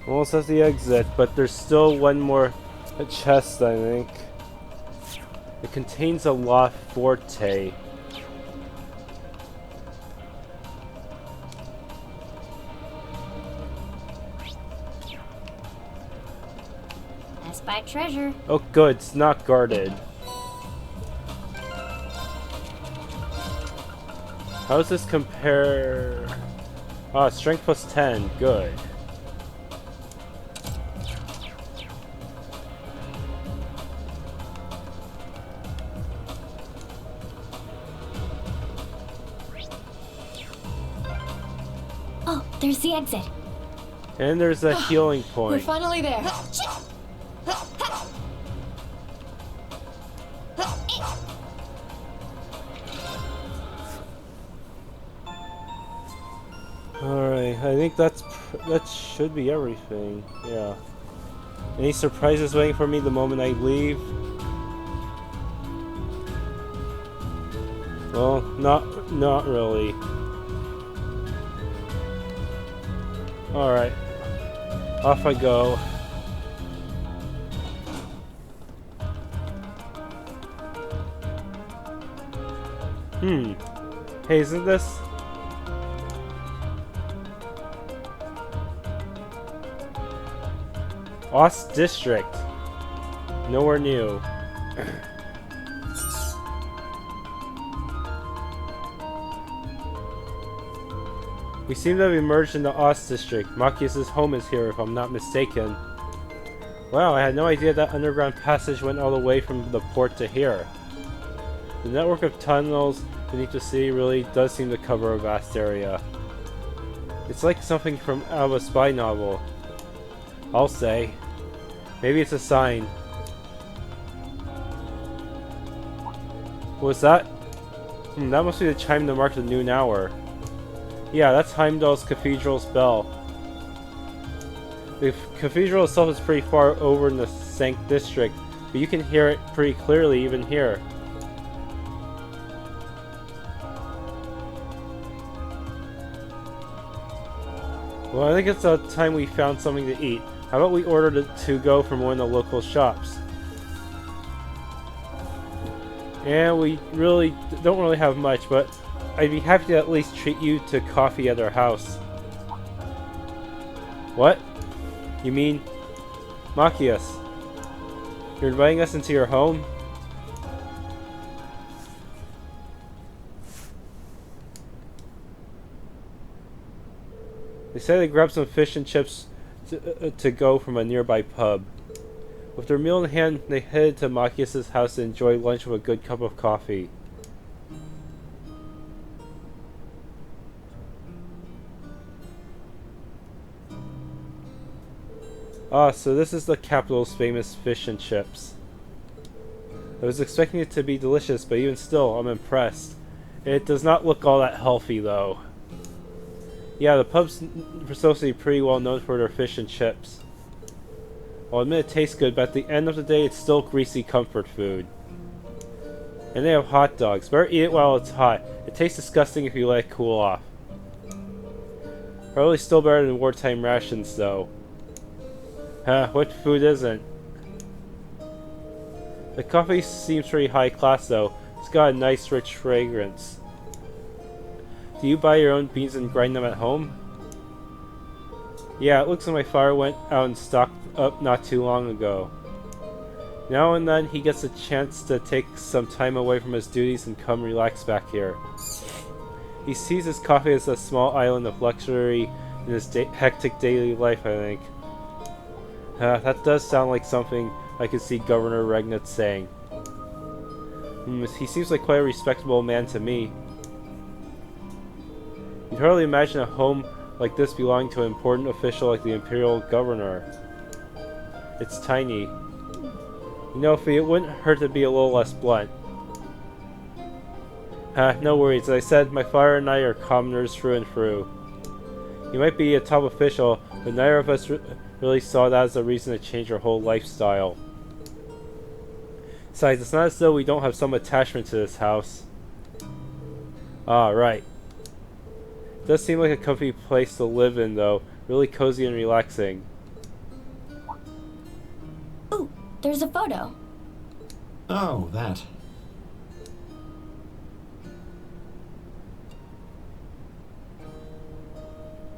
Almost at the exit, but there's still one more chest, I think. It contains a La Forte. I spy treasure. Oh good, it's not guarded. How does this compare? Ah, strength plus 10, good. Oh, there's the exit. And there's a healing We're point. finally there. Alright, I think that should be everything. Yeah. Any surprises waiting for me the moment I leave? Well, not really. Alright. Off I go. Hey, isn't this? Ost District. Nowhere new. We seem to have emerged in the Ost District. Machias' home is here, if I'm not mistaken. Wow, I had no idea that underground passage went all the way from the port to here. The network of tunnels beneath the city really does seem to cover a vast area. It's like something from out of a spy novel. I'll say. Maybe it's a sign. What was that? That must be the chime to mark the noon hour. Yeah, that's Heimdallr's cathedral's bell. The cathedral itself is pretty far over in the Sank district, but you can hear it pretty clearly even here. Well, I think it's time we found something to eat. How about we order to go from one of the local shops? And we don't really have much, but I'd be happy to at least treat you to coffee at our house. What? You mean Machias? You're inviting us into your home? They say they grabbed some fish and chips to go from a nearby pub. With their meal in hand, they headed to Machias' house to enjoy lunch with a good cup of coffee. Ah, so this is the capital's famous fish and chips. I was expecting it to be delicious, but even still, I'm impressed. It does not look all that healthy, though. Yeah, the pub's supposed to be pretty well known for their fish and chips. I'll admit it tastes good, but at the end of the day, it's still greasy comfort food. And they have hot dogs. Better eat it while it's hot. It tastes disgusting if you let it cool off. Probably still better than wartime rations, though. Huh, what food isn't? The coffee seems pretty high class, though. It's got a nice rich fragrance. Do you buy your own beans and grind them at home? Yeah, it looks like my father went out and stocked up not too long ago. Now and then he gets a chance to take some time away from his duties and come relax back here. He sees his coffee as a small island of luxury in his hectic daily life, I think. That does sound like something I could see Governor Regnitz saying. He seems like quite a respectable man to me. You'd hardly imagine a home like this belonging to an important official like the Imperial Governor. It's tiny. You know, it wouldn't hurt to be a little less blunt. No worries. As I said, my father and I are commoners through and through. You might be a top official, but neither of us really saw that as a reason to change our whole lifestyle. Besides, it's not as though we don't have some attachment to this house. Ah, right. It does seem like a comfy place to live in, though. Really cozy and relaxing. Ooh, there's a photo. Oh, that.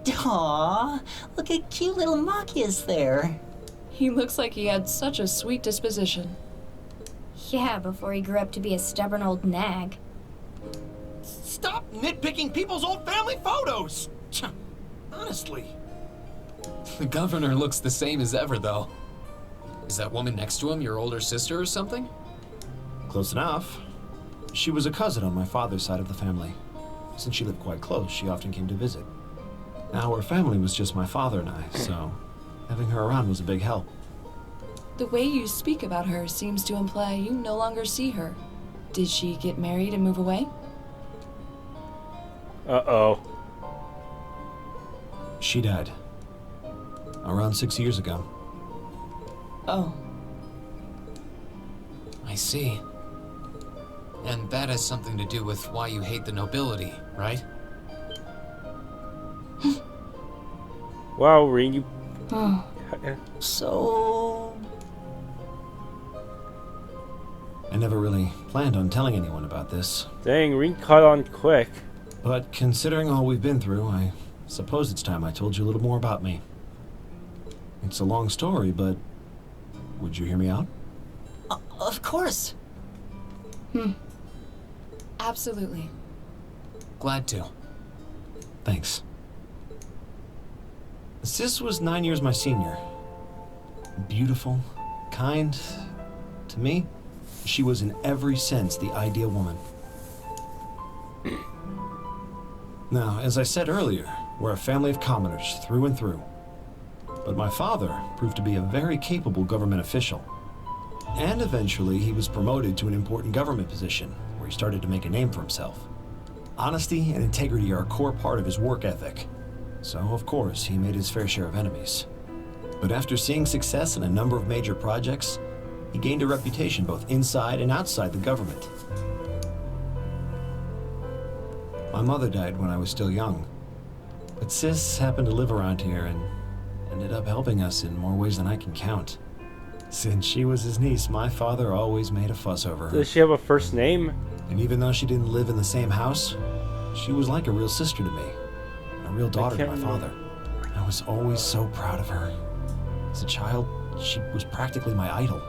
Aww, look at cute little Machias there. He looks like he had such a sweet disposition. Yeah, before he grew up to be a stubborn old nag. Stop nitpicking people's old family photos! Honestly. The governor looks the same as ever, though. Is that woman next to him your older sister or something? Close enough. She was a cousin on my father's side of the family. Since she lived quite close, she often came to visit. Our family was just my father and I, so having her around was a big help. The way you speak about her seems to imply you no longer see her. Did she get married and move away? Uh-oh. She died. Around 6 years ago. Oh. I see. And that has something to do with why you hate the nobility, right? Wow, Rin, you... So... I never really planned on telling anyone about this. Dang, Rin caught on quick. But considering all we've been through, I suppose it's time I told you a little more about me. It's a long story, but would you hear me out? Of course. Absolutely. Glad to. Thanks. Sis was 9 years my senior. Beautiful, kind. To me, she was in every sense the ideal woman. Now, as I said earlier, we're a family of commoners through and through. But my father proved to be a very capable government official. And eventually he was promoted to an important government position, where he started to make a name for himself. Honesty and integrity are a core part of his work ethic. So, of course, he made his fair share of enemies. But after seeing success in a number of major projects, he gained a reputation both inside and outside the government. My mother died when I was still young, but Sis happened to live around here and ended up helping us in more ways than I can count. Since she was his niece, my father always made a fuss over her. Does she have a first name? And even though she didn't live in the same house, she was like a real sister to me. A real daughter to my father. I was always so proud of her. As a child, she was practically my idol.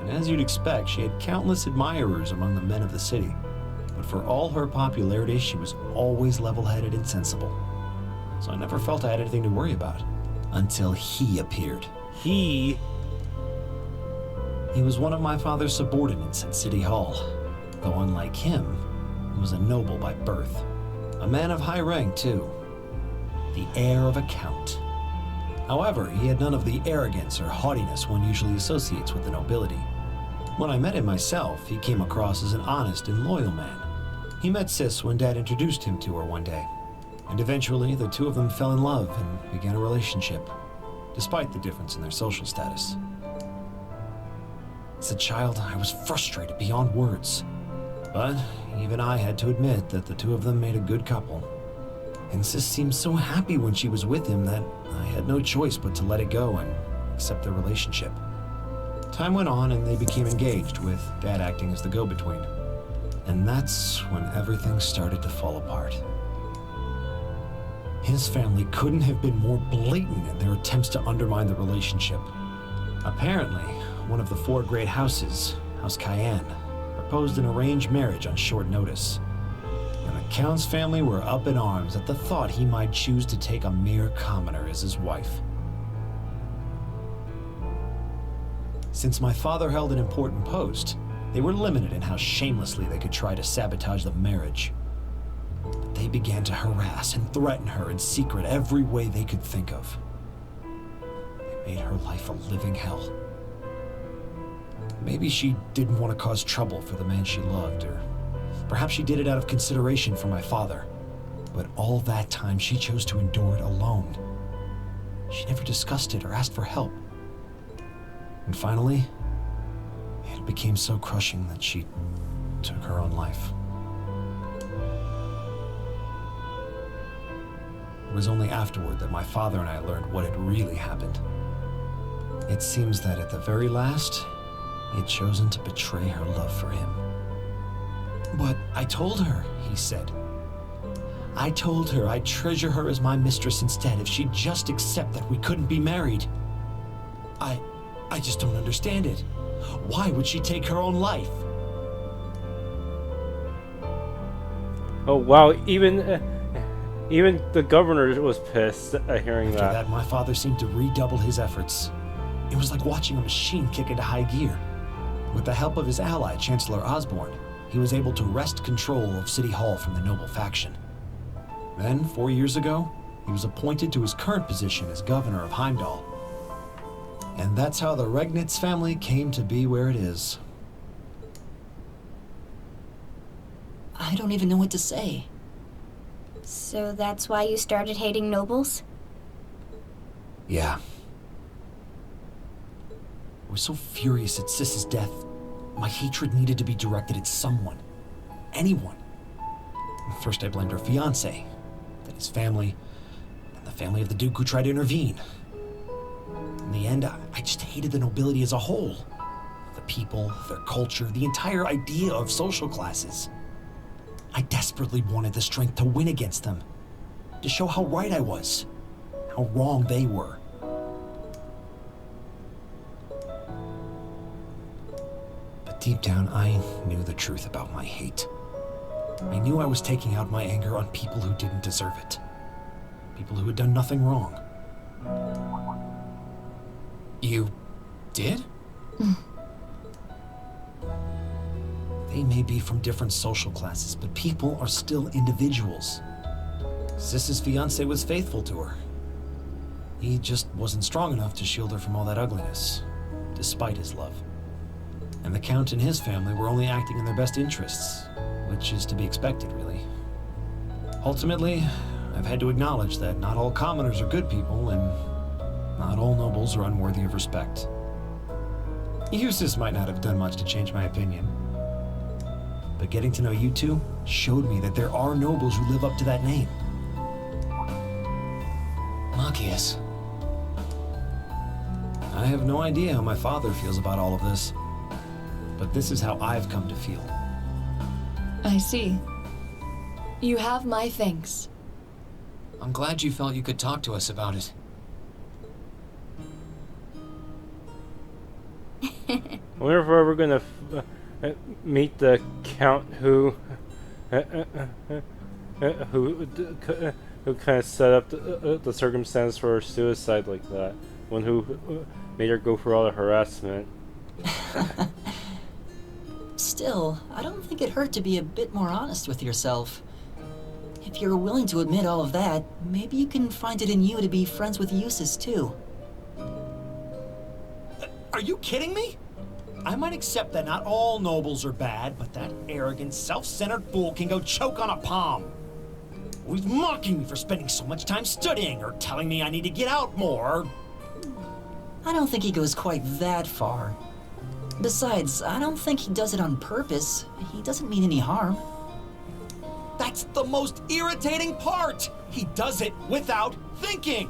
And as you'd expect, she had countless admirers among the men of the city. But for all her popularity, she was always level-headed and sensible. So I never felt I had anything to worry about. Until he appeared. He was one of my father's subordinates at City Hall. Though unlike him, he was a noble by birth. A man of high rank, too. The heir of a count. However, he had none of the arrogance or haughtiness one usually associates with the nobility. When I met him myself, he came across as an honest and loyal man. He met Sis when Dad introduced him to her one day. And eventually, the two of them fell in love and began a relationship, despite the difference in their social status. As a child, I was frustrated beyond words. But even I had to admit that the two of them made a good couple. And Sis seemed so happy when she was with him that I had no choice but to let it go and accept their relationship. Time went on and they became engaged, with Dad acting as the go-between. And that's when everything started to fall apart. His family couldn't have been more blatant in their attempts to undermine the relationship. Apparently, one of the 4 great houses, House Cayenne, proposed an arranged marriage on short notice. And the Count's family were up in arms at the thought he might choose to take a mere commoner as his wife. Since my father held an important post, they were limited in how shamelessly they could try to sabotage the marriage. But they began to harass and threaten her in secret every way they could think of. They made her life a living hell. Maybe she didn't want to cause trouble for the man she loved, or perhaps she did it out of consideration for my father. But all that time, she chose to endure it alone. She never discussed it or asked for help. And finally, it became so crushing that she took her own life. It was only afterward that my father and I learned what had really happened. It seems that at the very last, he had chosen to betray her love for him. But I told her, he said. I told her I'd treasure her as my mistress instead if she'd just accept that we couldn't be married. I just don't understand it. Why would she take her own life? Oh wow, even the governor was pissed at hearing After that. that, my father seemed to redouble his efforts. It was like watching a machine kick into high gear. With the help of his ally, Chancellor Osborne, he was able to wrest control of City Hall from the noble faction. Then, 4 years ago, he was appointed to his current position as governor of Heimdallr. And that's how the Regnitz family came to be where it is. I don't even know what to say. So that's why you started hating nobles? Yeah. I was so furious at Sis's death. My hatred needed to be directed at someone. Anyone. First I blamed her fiancé, then his family, and the family of the Duke who tried to intervene. In the end, I just hated the nobility as a whole. The people, their culture, the entire idea of social classes. I desperately wanted the strength to win against them, to show how right I was, how wrong they were. But deep down, I knew the truth about my hate. I knew I was taking out my anger on people who didn't deserve it. People who had done nothing wrong. You did? They may be from different social classes, but people are still individuals. Sis's fiancé was faithful to her. He just wasn't strong enough to shield her from all that ugliness, despite his love. And the Count and his family were only acting in their best interests, which is to be expected, really. Ultimately, I've had to acknowledge that not all commoners are good people, and not all nobles are unworthy of respect. Eustace might not have done much to change my opinion, but getting to know you two showed me that there are nobles who live up to that name. Machias. I have no idea how my father feels about all of this. But this is how I've come to feel. I see. You have my thanks. I'm glad you felt you could talk to us about it. I wonder if we're ever gonna meet the Count who kind of set up the circumstance for her suicide like that. One who made her go for all the harassment. Still, I don't think it hurt to be a bit more honest with yourself. If you're willing to admit all of that, maybe you can find it in you to be friends with Eustace too. Are you kidding me? I might accept that not all nobles are bad, but that arrogant, self-centered fool can go choke on a palm. He's mocking me for spending so much time studying, or telling me I need to get out more. I don't think he goes quite that far. Besides, I don't think he does it on purpose. He doesn't mean any harm. That's the most irritating part! He does it without thinking!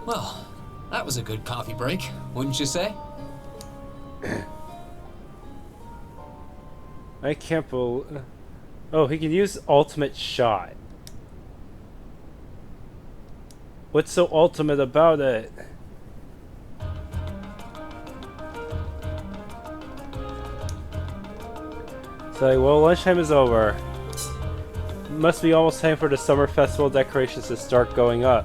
Well, that was a good coffee break, wouldn't you say? I can't believe... Oh, he can use ultimate shot. What's so ultimate about it? So, well, lunchtime is over. Must be almost time for the summer festival decorations to start going up.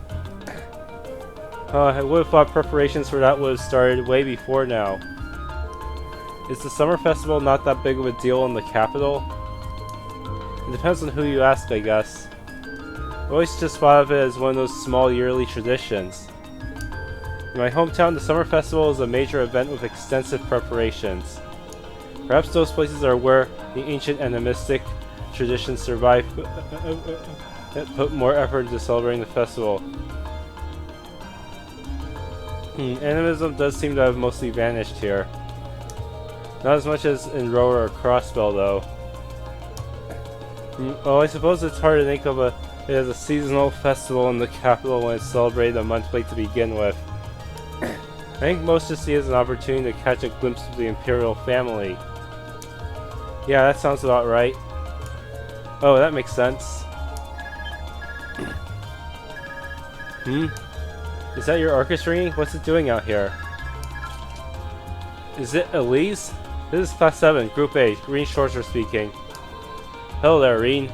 I would have thought preparations for that would have started way before now. Is the summer festival not that big of a deal in the capital? It depends on who you ask, I guess. I always just thought of it as one of those small yearly traditions. In my hometown, the summer festival is a major event with extensive preparations. Perhaps those places are where the ancient animistic traditions survive, put more effort into celebrating the festival. Animism does seem to have mostly vanished here. Not as much as in Rower or Crossbell, though. Well, I suppose it's hard to think of it as a seasonal festival in the capital when it's celebrated a month late to begin with. I think most just see it as an opportunity to catch a glimpse of the imperial family. Yeah, that sounds about right. Oh, that makes sense. Is that your ARCUS ringing? What's it doing out here? Is it Elise? This is Class 7, Group A, Green Shorter speaking. Hello there, Reen.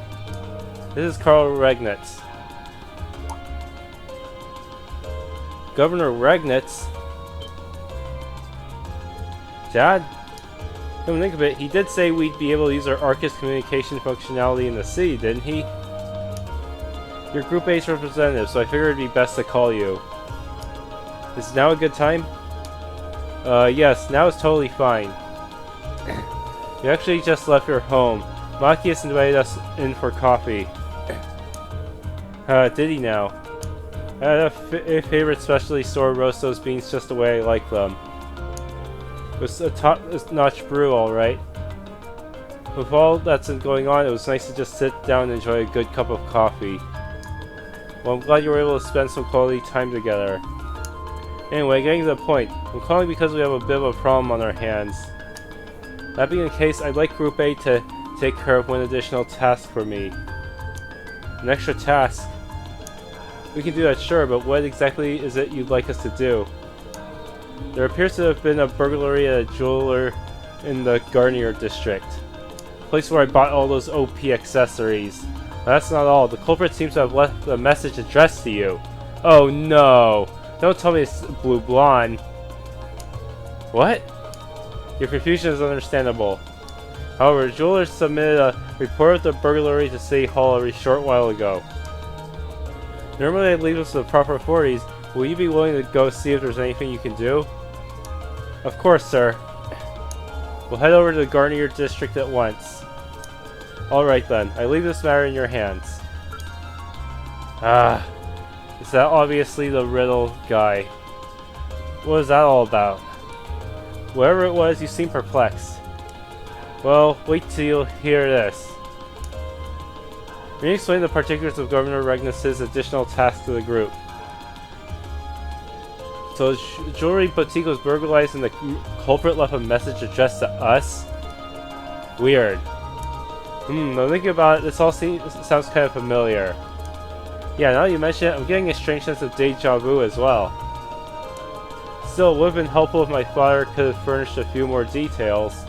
This is Carl Regnitz. Governor Regnitz? Dad? Come think of it, he did say we'd be able to use our ARCUS communication functionality in the city, didn't he? You're Group A's representative, so I figured it'd be best to call you. Is now a good time? Yes, now is totally fine. You actually just left your home. Machias invited us in for coffee. Did he now? I had a favorite specialty store roast those beans just the way I like them. It was a top-notch brew, alright. With all that's going on, it was nice to just sit down and enjoy a good cup of coffee. Well, I'm glad you were able to spend some quality time together. Anyway, getting to the point, I'm calling because we have a bit of a problem on our hands. That being the case, I'd like Group A to take care of one additional task for me. An extra task? We can do that, sure, but what exactly is it you'd like us to do? There appears to have been a burglary at a jeweler in the Garnier district. The place where I bought all those OP accessories. But that's not all. The culprit seems to have left a message addressed to you. Oh no! Don't tell me it's Blue Blonde. What? Your confusion is understandable. However, the jeweler submitted a report of the burglary to City Hall a short while ago. Normally I'd leave this to the proper authorities. Will you be willing to go see if there's anything you can do? Of course, sir. We'll head over to the Garnier district at once. Alright then, I leave this matter in your hands. Is that obviously the riddle guy? What is that all about? Whatever it was, you seem perplexed. Well, wait till you hear this. Can you explain the particulars of Governor Regnus's additional task to the group? So the jewelry boutique was burglarized and the culprit left a message addressed to us? Weird. Now thinking about it, this all sounds kind of familiar. Yeah, now you mention it, I'm getting a strange sense of deja vu as well. Still, it would have been helpful if my father could have furnished a few more details.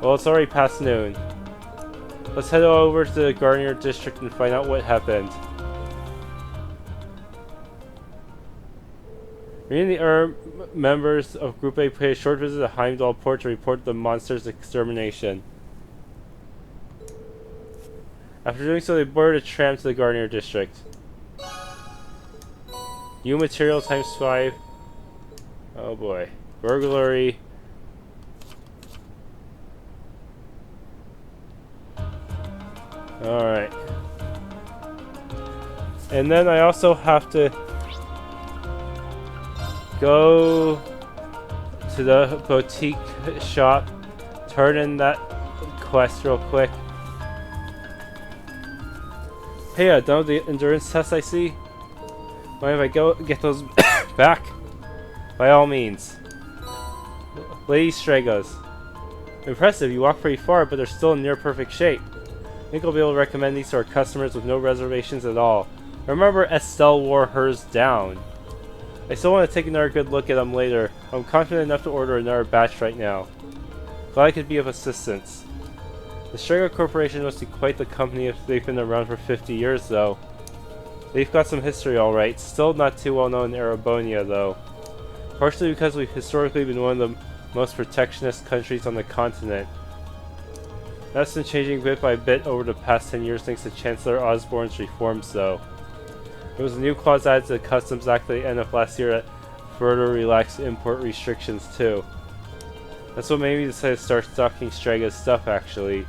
Well, it's already past noon. Let's head over to the Garnier district and find out what happened. Me and the members of Group A paid a short visit to Heimdallr port to report the monster's extermination. After doing so, they boarded a tram to the Garnier district. New material times 5. Oh boy. Burglary. Alright. And then I also have to go to the boutique shop, turn in that quest real quick. Hey, done with the endurance test I see? Mind if I go get those back? By all means. Lady Stragas. Impressive, you walk pretty far, but they're still in near perfect shape. I think I'll be able to recommend these to our customers with no reservations at all. Remember, Estelle wore hers down. I still want to take another good look at them later. I'm confident enough to order another batch right now. Glad I could be of assistance. The Strega Corporation must be quite the company if they've been around for 50 years, though. They've got some history, alright. Still not too well known in Erebonia, though. Partially because we've historically been one of the most protectionist countries on the continent. That's been changing bit by bit over the past 10 years thanks to Chancellor Osborne's reforms, though. There was a new clause added to the Customs Act at the end of last year that further relaxed import restrictions, too. That's what made me decide to start stocking Strega's stuff, actually.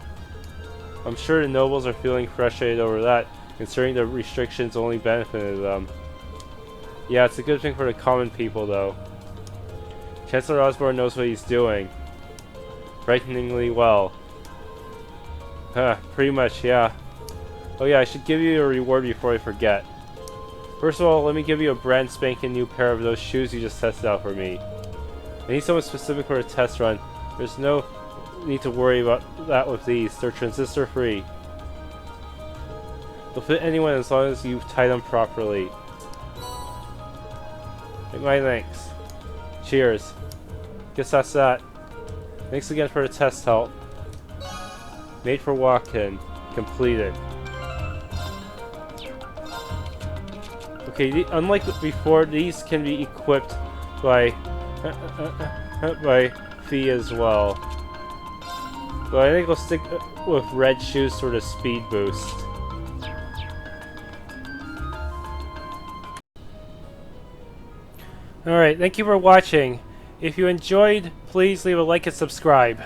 I'm sure the nobles are feeling frustrated over that, considering the restrictions only benefited them. Yeah, it's a good thing for the common people, though. Chancellor Osborne knows what he's doing. Frighteningly well. Pretty much, yeah. Oh yeah, I should give you a reward before I forget. First of all, let me give you a brand spanking new pair of those shoes you just tested out for me. I need someone specific for a test run. There's no need to worry about that with these. They're transistor free. They'll fit anyone as long as you tie them properly. My thanks. Cheers. Guess that's that. Thanks again for the test help. Made for walk-in. Completed. Okay, unlike before, these can be equipped by fee as well. But I think I'll stick with red shoes for the speed boost. Alright, thank you for watching. If you enjoyed, please leave a like and subscribe.